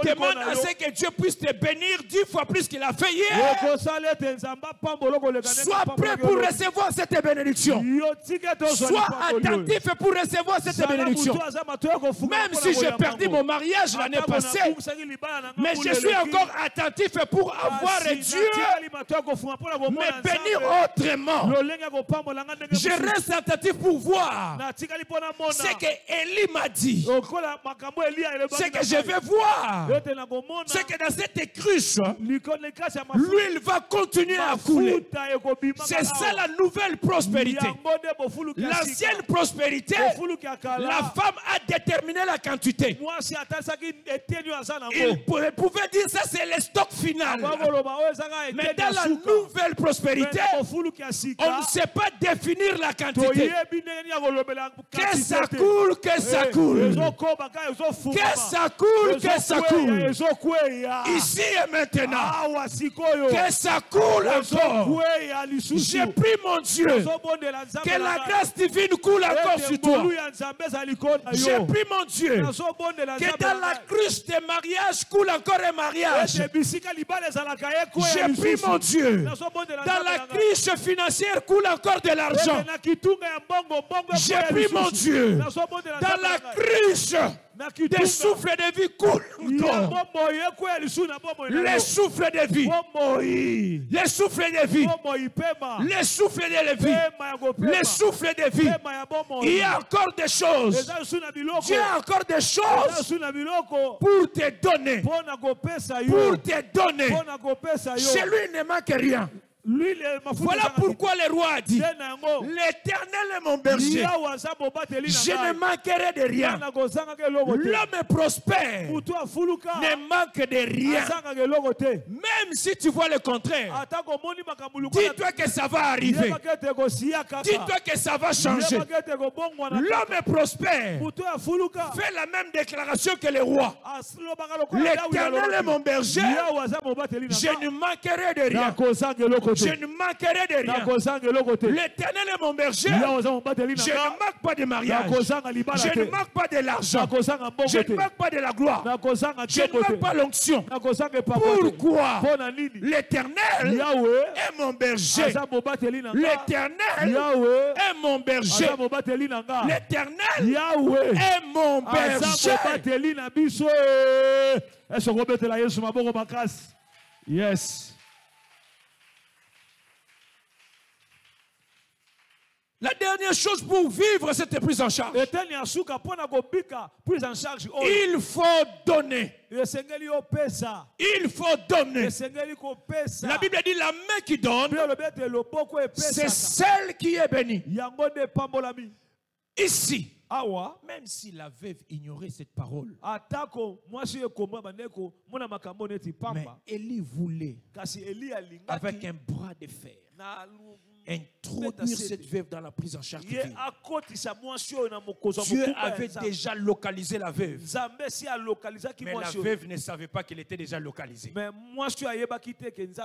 demande à ce que Dieu puisse te bénir 10 fois plus qu'il a fait hier. Sois prêt pour recevoir cette bénédiction. Sois attentif pour recevoir cette bénédiction. Même si j'ai perdu mon mariage l'année passée, mais je suis encore attentif pour avoir Dieu me bénir autrement. Je reste attentif pour voir ce que Élie m'a dit. Ce que je vais voir, c'est que dans cette cruche, l'huile va continuer à couler. C'est ça la nouvelle prospérité. L'ancienne prospérité, la femme a déterminé la quantité. Il pouvait dire ça, c'est le stock final. Mais dans la nouvelle prospérité, on ne sait pas définir la quantité. Que ça coule, que ça coule. Que ça coule, que ça coule. Ici et maintenant. Que ça coule encore. J'ai pris mon Dieu. Que la grâce divine coule encore sur toi. J'ai pris mon Dieu. Que dans la cruche des mariages coule encore un mariage. J'ai pris mon Dieu. Dans la cruche financière coule encore de l'argent. J'ai pris mon Dieu. Dans la cruche des souffles de vie coulent encore. Les souffles de vie. Les souffles de vie. Les souffles de vie. Les souffles de vie. Il y a encore des choses. Dieu a encore des choses pour te donner. Pour te donner. Chez lui, il ne manque rien. Voilà pourquoi le roi a dit, l'Éternel est mon berger, je ne manquerai de rien. L'homme prospère ne manque de rien. Même si tu vois le contraire, dis-toi que ça va arriver. Dis-toi que ça va changer. L'homme prospère fait la même déclaration que le roi. L'Éternel est mon berger, je ne manquerai de rien. Je ne manquerai de rien. L'Éternel est mon berger, je ne manque pas de mariage. Je ne manque pas de l'argent. Je ne manque pas de la gloire. Je ne manque pas l'onction. Pourquoi? L'Éternel est mon berger. L'Éternel est mon berger. L'Éternel est mon berger. Yes. La dernière chose pour vivre cette prise en charge, il faut donner. Il faut donner. La Bible dit la main qui donne, c'est celle qui est bénie. Ici, même si la veuve ignorait cette parole, mais Élie voulait, avec un bras de fer, introduire cette veuve dans la prise en charge divine. Dieu avait déjà localisé la veuve. Mais la veuve ne savait pas qu'elle était déjà localisée.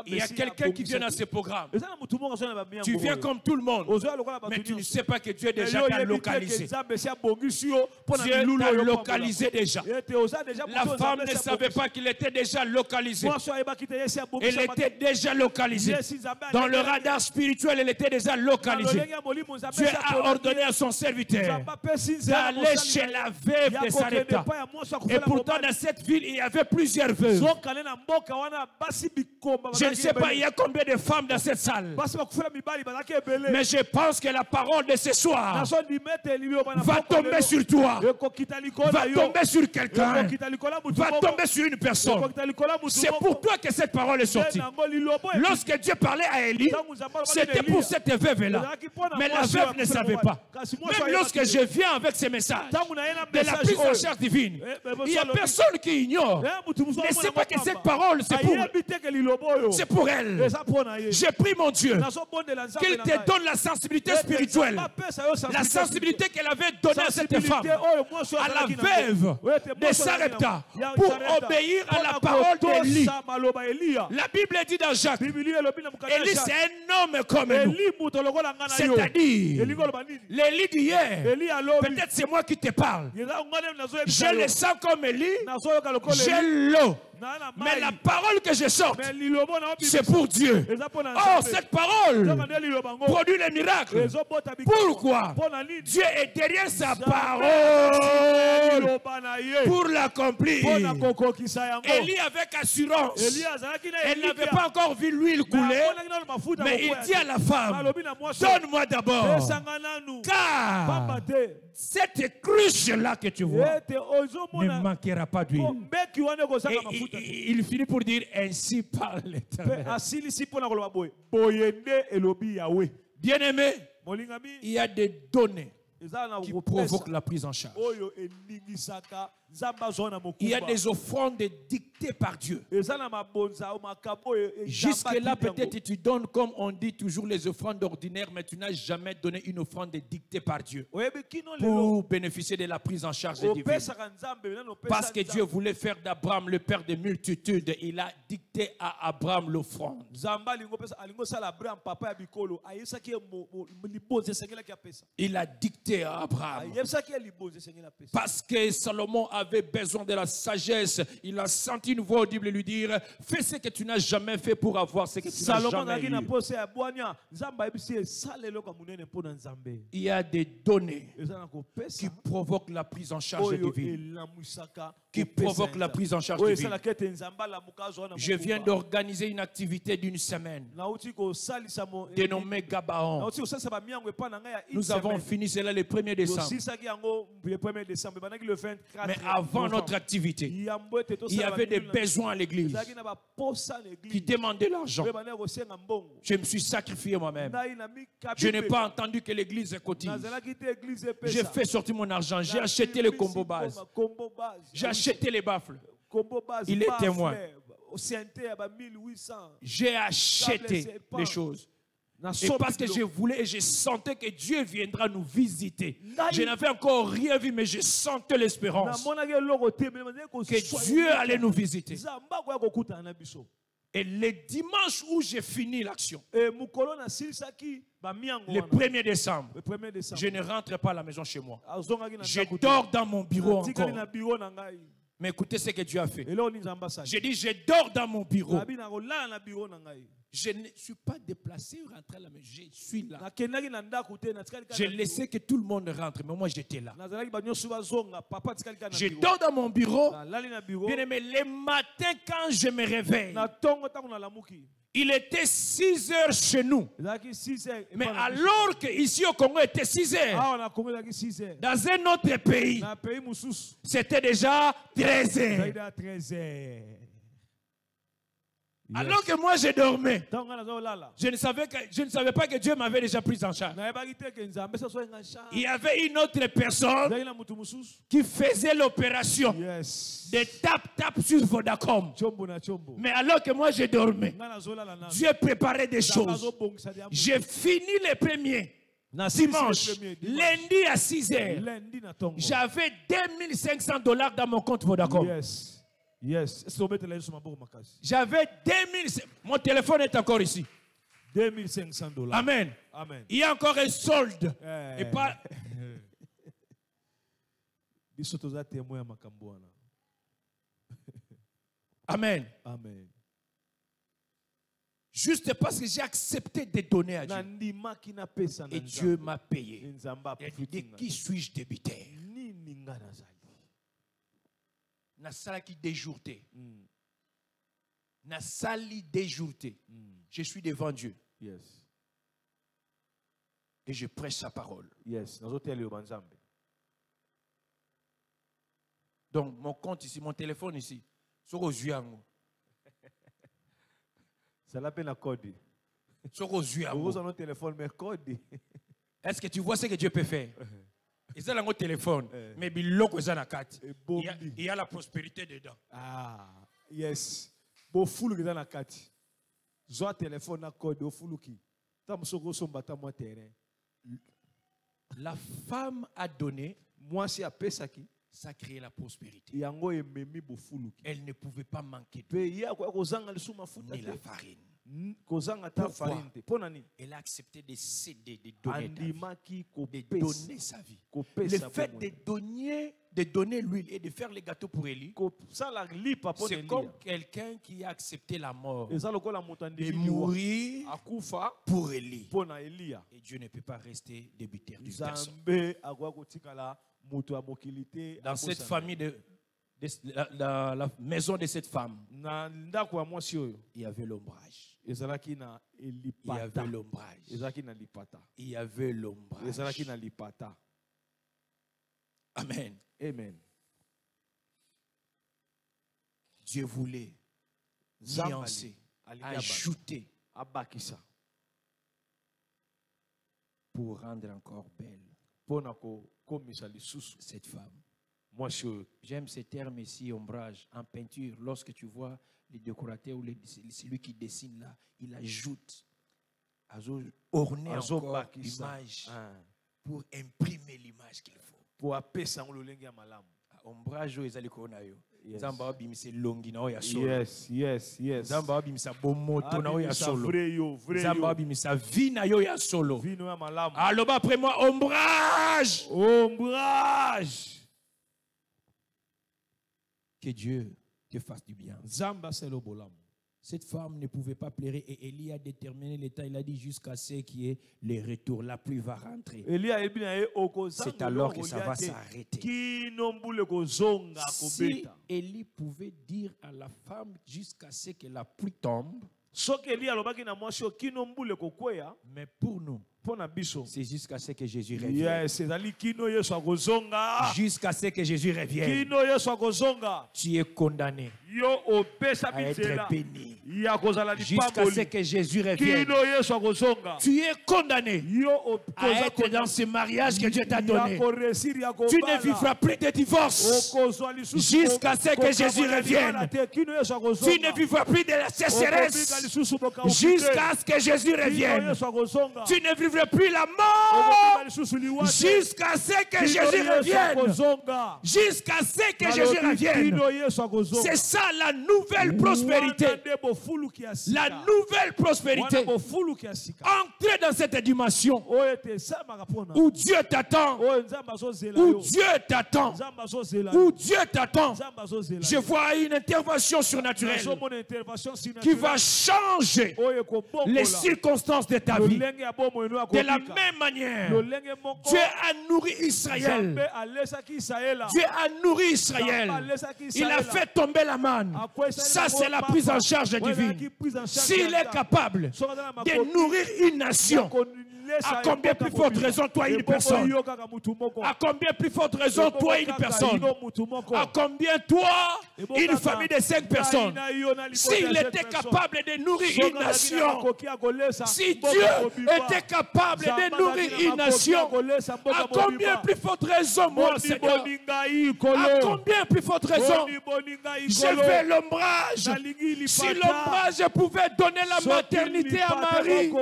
Il y a quelqu'un qui vient dans ce programme. Tu viens comme tout le monde, mais tu ne sais pas que Dieu déjà t'a localisé. Dieu t'a localisé déjà. La femme ne savait pas qu'il était déjà localisé. Elle était déjà localisée. Dans le radar spirituel, elle était déjà localisée. Dieu a ordonné à son serviteur d'aller chez la veuve de Sarepta. Et pourtant, dans cette ville, il y avait plusieurs veuves. Je ne sais pas, il y a combien de femmes dans cette salle. Mais je pense que la parole de ce soir va tomber sur toi, va tomber sur quelqu'un, va tomber sur une personne. C'est pour toi que cette parole est sortie. Lorsque Dieu parlait à Élie, c'était pour cette veuve-là. Mais la veuve ne savait pas. Même lorsque je viens avec ces messages de la prise en charge divine, il n'y a personne qui ignore. Ne sait pas que cette parole, c'est pour elle. J'ai pris mon Dieu qu'il te donne la sensibilité spirituelle. La sensibilité qu'elle avait donnée à cette femme, à la veuve de Sarepta, pour obéir à la parole d'Élie. La Bible dit dans Jacques, Élie c'est un homme comme nous. C'est-à-dire, l'Élie d'hier, peut-être c'est moi qui te parle. Je le sens comme Élie, j'ai l'eau. Mais la parole que je sorte, c'est pour Dieu. Oh, cette parole produit les miracles. Pourquoi? Dieu est derrière sa parole pour l'accomplir. Élie avec assurance, elle n'avait pas encore vu l'huile couler, mais il dit à la femme, donne-moi d'abord, car cette cruche-là que tu vois ne manquera pas d'huile. Il finit pour dire, ainsi parle l'Éternel. Bien-aimé, il y a des données qui provoquent la prise en charge. Il y a des offrandes dictées par Dieu. Jusque-là, peut-être tu donnes, comme on dit toujours, les offrandes ordinaires, mais tu n'as jamais donné une offrande dictée par Dieu pour bénéficier de la prise en charge divine. Parce que Dieu voulait faire d'Abraham le père de multitudes, il a dicté à Abraham l'offrande. Il a dicté à Abraham. Parce que Salomon avait besoin de la sagesse. Il a senti une voix audible lui dire, fais ce que tu n'as jamais fait pour avoir ce que tu n'as jamais eu. Il y a des données qui provoquent la prise en charge divine. Qui provoquent la prise en charge divine. Je viens d'organiser une activité d'une semaine dénommée Gabaon. Nous avons fini cela le 1er décembre. Mais avant notre activité, il y avait des besoins à l'église qui demandaient l'argent. Je me suis sacrifié moi-même. Je n'ai pas entendu que l'église cotise. J'ai fait sortir mon argent. J'ai acheté le combo base. J'ai acheté les baffles. Il est témoin. J'ai acheté les choses. Et parce que je voulais et je sentais que Dieu viendra nous visiter. Je n'avais encore rien vu, mais je sentais l'espérance que Dieu allait nous visiter. Et le dimanche où j'ai fini l'action, le 1er décembre, je ne rentre pas à la maison chez moi. Je dors dans mon bureau encore. Mais écoutez ce que Dieu a fait. J'ai dit, je dors dans mon bureau. Je ne suis pas déplacé ou rentré à la maison. Je suis là. J'ai laissé que tout le monde rentre, mais moi j'étais là. Je dors dans mon bureau. Bien aimé, le matin quand je me réveille, il était 6 heures chez nous. Mais alors qu'ici au Congo, il était 6 heures. Dans un autre pays, c'était déjà 13 heures. Alors que moi je dormais, je ne savais pas que Dieu m'avait déjà pris en charge. Il y avait une autre personne qui faisait l'opération de tap-tap sur Vodacom. Mais alors que moi je dormais, Dieu préparait des choses. J'ai fini les premiers. Dimanche, lundi à 6 heures, j'avais $2500 dans mon compte Vodacom. Yes. J'avais 2000. Mon téléphone est encore ici. $2500. Amen. Amen. Il y a encore un solde. Et pas. Amen. Amen. Juste parce que j'ai accepté de donner à Dieu. Et Dieu m'a payé. Et de qui suis-je débiteur? Nasalaki déjourté. Nasali déjourté. Je suis devant Dieu. Yes. Et je prêche sa parole. Yes. Donc mon compte ici, mon téléphone ici, sur aux yeux. Ça l'appelle un code. Sur aux yeux. Vous téléphone mais code. Est-ce que tu vois ce que Dieu peut faire? Ils ont un téléphone, mais il y a la prospérité dedans. Ah, yes. Bon, fou le dans la carte. Zoa téléphone à code au fou qui. La femme a donné. Moi, si à Pesaki, ça crée la prospérité. Elle ne pouvait pas manquer ni la farine. Pourquoi? Elle a accepté de céder, de donner sa vie. Le fait de donner l'huile et de faire les gâteaux pour Élie, c'est comme quelqu'un qui a accepté la mort et mourir pour Élie. Et Dieu ne peut pas rester débiteur d'une personne. Dans cette famille la maison de cette femme, il y avait l'ombrage. Il y avait l'ombrage. Il y avait l'ombrage. Amen. Amen. Dieu voulait nuancer, ajouter pour rendre encore belle cette femme. Moi, j'aime ce terme ici, ombrage. En peinture, lorsque tu vois les décorateurs ou celui qui dessine là, il ajoute, orner encore l'image pour imprimer l'image qu'il faut. Pour appeler ça, on le lenga malam. Ombrage, ils allaient connaître. Zamba bimse longi na oya solo. Yes. Zamba bimse bomoto na oya solo. Zamba bimse vina yo ya solo. Alors après moi, ombrage. Que Dieu te fasse du bien. Cette femme ne pouvait pas pleurer et Élie a déterminé le temps. Il a dit jusqu'à ce qu'il y ait le retour. La pluie va rentrer. C'est alors que ça va s'arrêter. Si Élie pouvait dire à la femme jusqu'à ce que la pluie tombe, mais pour nous, C'est jusqu'à ce que Jésus revienne. Yes, Jusqu'à ce que Jésus revienne. Tu es condamné à être béni. Jusqu'à ce que Jésus revienne. Tu es condamné à être dans ce mariage que Dieu t'a donné. Tu ne vivras plus de divorce jusqu'à ce que Jésus revienne. Tu ne vivras plus de la sécheresse jusqu'à ce que Jésus revienne. Tu ne vivras plus la mort jusqu'à ce que Jésus revienne. Jusqu'à ce que Jésus revienne. C'est ça la nouvelle prospérité. La nouvelle prospérité. Entrez dans cette dimension où Dieu t'attend. Où Dieu t'attend. Où Dieu t'attend. Je vois une intervention surnaturelle qui va changer les circonstances de ta vie. De la même manière, Dieu a nourri Israël. Dieu a nourri Israël. Il a fait tomber la manne. Ça, c'est la prise en charge divine. S'il est capable de nourrir une nation, à combien plus forte raison toi une personne? À combien plus forte raison toi une personne? À combien toi une famille de 5 personnes? S'il était capable de nourrir une nation, si Dieu était capable de nourrir une nation, à combien plus forte raison moi, Seigneur? À combien plus forte raison? Je veux l'ombrage. Si l'ombrage pouvait donner la maternité à Marie,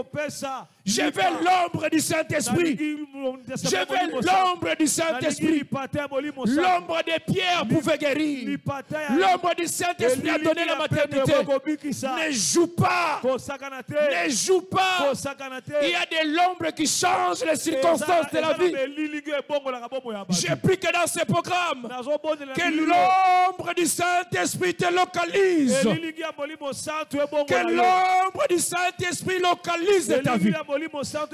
je veux l'ombre du Saint-Esprit. Je veux l'ombre du Saint-Esprit. L'ombre de Pierre pouvait guérir. L'ombre du Saint-Esprit a donné la maternité. Ne joue pas. Ne joue pas. Il y a de l'ombre qui change les circonstances de la vie. Je prie que dans ce programme, que l'ombre du Saint-Esprit te localise. Que l'ombre du Saint-Esprit localise ta vie.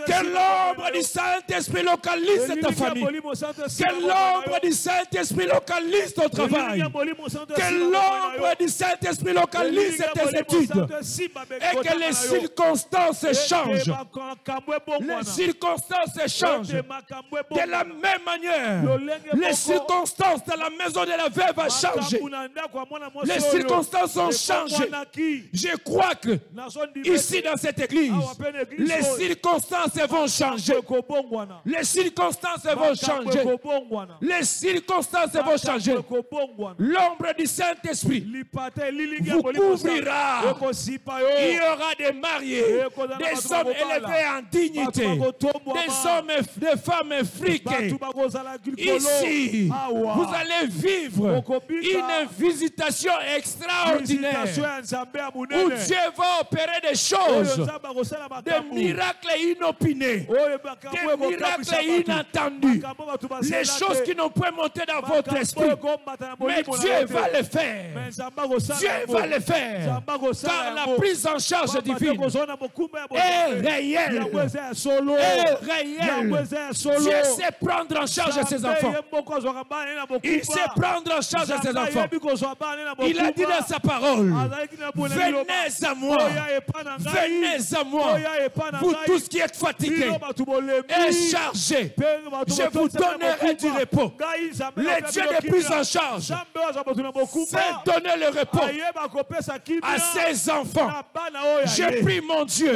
Que l'ombre du Saint-Esprit localise ta famille. Que l'ombre du Saint-Esprit localise ton travail. Que l'ombre du Saint-Esprit localise tes études. Et que les circonstances changent. Les circonstances changent. De la même manière, les circonstances de la maison de la veuve ont changé. Les circonstances ont changé. Je crois que ici dans cette église, les circonstances vont changer. Les circonstances vont changer. Les circonstances vont changer. L'ombre du Saint-Esprit vous couvrira. Il y aura des mariés, des hommes élevés en dignité, des hommes, des femmes friquées. Ici, vous allez vivre une visitation extraordinaire où Dieu va opérer des choses, des miracles inopinés, des miracles inattendus, les choses qui n'ont pas monté dans votre esprit. Mais Dieu va le faire. Dieu va le faire. Car la prise en charge divine est réelle. Est réelle. Dieu sait prendre en charge ses enfants. Il sait prendre en charge ses enfants. Il a dit dans sa parole, venez à moi. Venez à moi. Vous tous qui êtes fatigués et chargés, je vous donnerai du repos. Le Dieu de prise en charge fait donner le repos à ses enfants. Je prie mon Dieu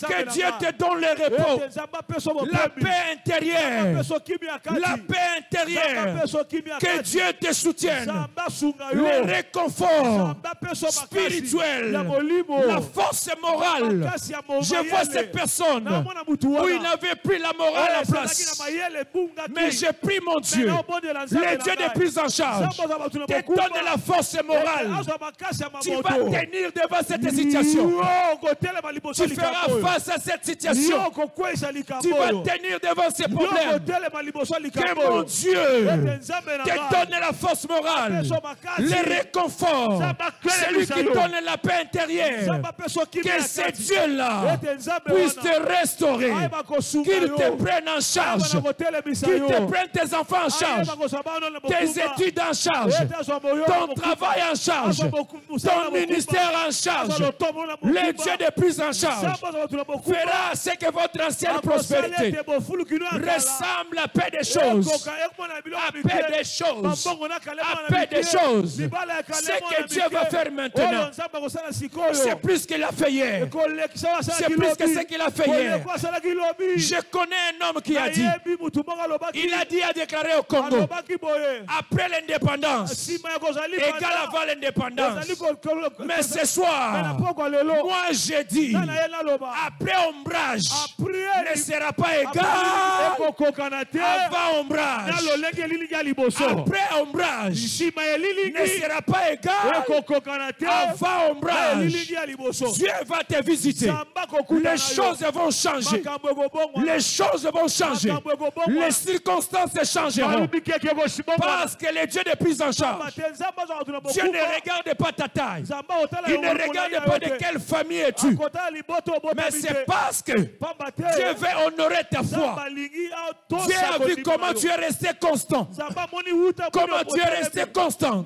que Dieu te donne le repos, la paix intérieure, la paix intérieure, que Dieu te soutienne, le réconfort spirituel, la force morale. Je vois ces personnes où il n'avait plus la morale en place. Mais je prie mon Dieu, le Dieu de prise en charge, te donne la force morale. Tu vas tenir devant cette situation. Tu feras face à cette situation. Tu vas tenir devant ces problèmes. Que mon Dieu te donne la force morale, le réconfort, celui qui donne la paix intérieure. Que ce Dieu-là puisse puisse te restaurer, qu'il te prenne en charge, qu'il te prenne tes enfants en charge, tes études en charge, ton travail en charge, ton ministère en charge. Le Dieu de plus en charge fera ce que votre ancienne prospérité ressemble à peu de choses, à peu de choses, à peu de choses. Ce que Dieu va faire maintenant, c'est plus qu'il a fait hier. C'est plus que ce qu'il a fait hier. Je connais un homme qui a dit, il a déclaré au Congo, après l'indépendance, égal avant l'indépendance. Mais ce soir, moi je dis, après ombrage ne sera pas égal avant ombrage. Après ombrage ne sera pas égal avant ombrage. Dieu va te visiter. Les choses vont changer. Les choses vont changer. Les circonstances changeront. Parce que le Dieu de plus en charge, Dieu ne regarde pas ta taille. Il ne regarde pas de quelle famille es-tu. Mais c'est parce que Dieu veut honorer ta foi. Dieu a vu comment tu es resté constant. Comment tu es resté constant.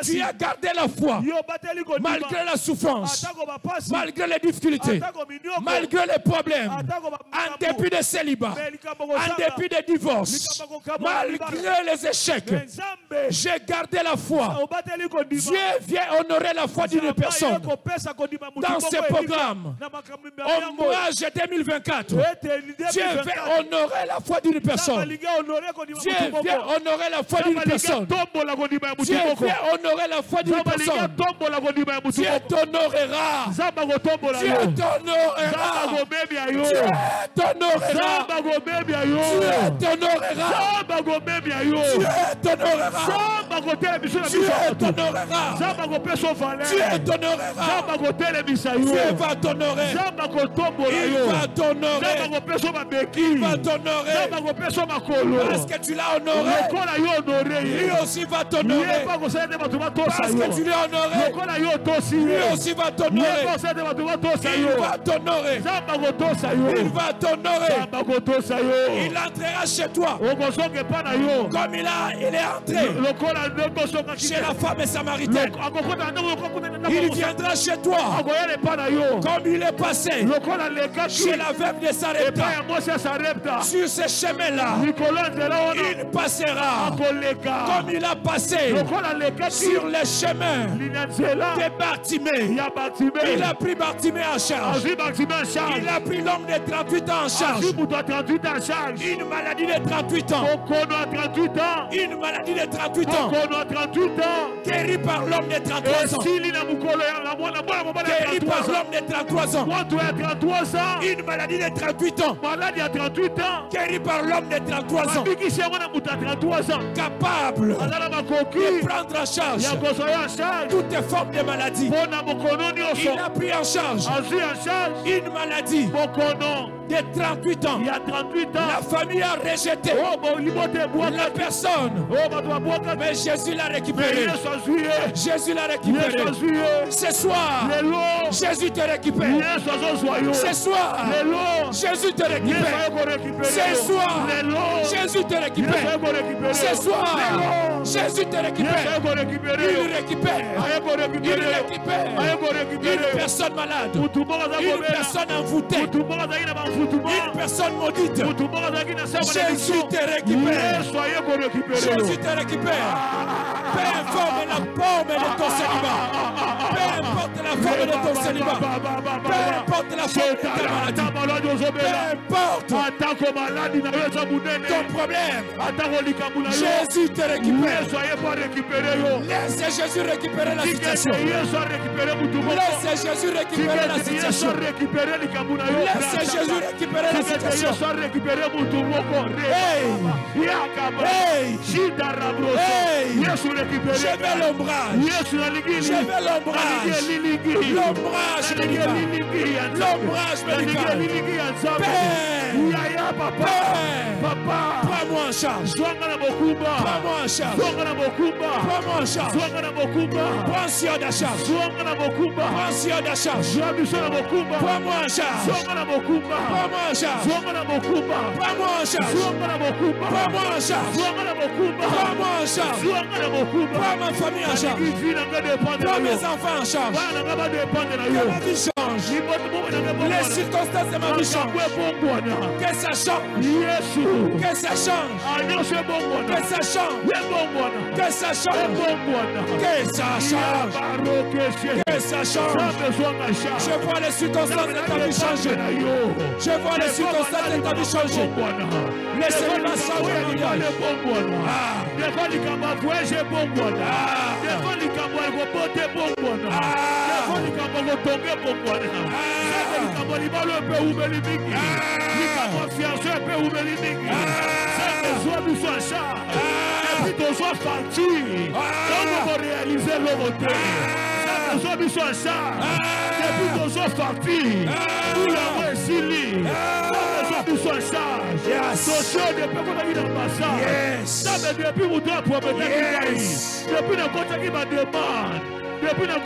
Tu as gardé la foi. Malgré la souffrance. Malgré les difficultés. Malgré les problèmes. En dépit de célibat. En dépit de divorce. Malgré les échecs. J'ai gardé la foi. Dieu vient honorer la foi d'une personne. Dans ce programme, Ombrage 2024, Dieu veut honorer la foi d'une personne. Dieu vient honorer la foi d'une personne. Dieu vient honorer la foi d'une personne. Dieu t'honorera. Dieu t'honorera. Dieu t'honorera. Dieu t'honorera. Dieu t'honorera. Dieu t'honorera. Dieu t'honorera. Dieu va t'honorer. Il va t'honorer. Il va t'honorer. Parce que tu l'as honoré. Lui aussi va t'honorer. Parce que tu l'as honoré. Lui aussi va t'honorer. Il va t'honorer. Il va t'honorer. Il entrera chez toi. Comme il est entré chez la femme samaritaine. Il viendra chez toi. Comme il est passé chez la veuve de Sarepta. Sur ce chemin-là, il passera. Comme il a passé sur les chemins de Bartimée. Il a pris Bartimée en charge. Il a pris l'homme de 38 ans en charge. Une maladie de 38 ans. Une maladie de 38 ans. Guéri par l'homme de 33 ans. Guéri par l'homme de 33 ans. Une maladie de 38 ans. Guéri par l'homme de 33 ans. Capable de prendre en charge toutes les formes de maladies. Il a pris en charge une maladie de 38 ans. La famille a rejeté la personne. Mais Jésus l'a récupéré. Jésus l'a récupéré. Ce soir, Jésus te récupère. Ce soir, Jésus te récupère. Ce soir, Jésus te récupère. Ce soir, Jésus te récupère. Il récupère. Une personne malade. Une personne envoûtée. Une personne maudite. Jésus te récupère. Jésus te récupère. Peu importe la forme de ton célibat. Peu importe la forme de ton célibat. Peu importe la forme de ta maladie. Peu importe ton problème. Jésus te récupère. Laissez Jésus récupérer la situation. Laissez Jésus récupérer la situation. Laissez Jésus récupérer la situation. Hey! Je vais l'ombrage. Je vais l'ombrage. L'ombrage médical. L'ombrage médical. Père. Papa, Prends-moi en charge. Prends-moi en charge. Prends-moi en charge. Prends sur la charge. Prends sur la charge. Prends-moi en charge. Prends-moi en charge. Prends-moi en charge. Prends-moi en charge. Prends-moi en charge. Prends ma famille en charge. Prends mes enfants en charge. Que ma vie change. Les circonstances de ma vie changent. Que ça change. Que ça change. Que ça change. Que ça change. Que ça change. Que ça change. Je vois les circonstances de ta vie changer. Je vois les circonstances de ta vie changer. Laissez-moi changer ma vie. Yes.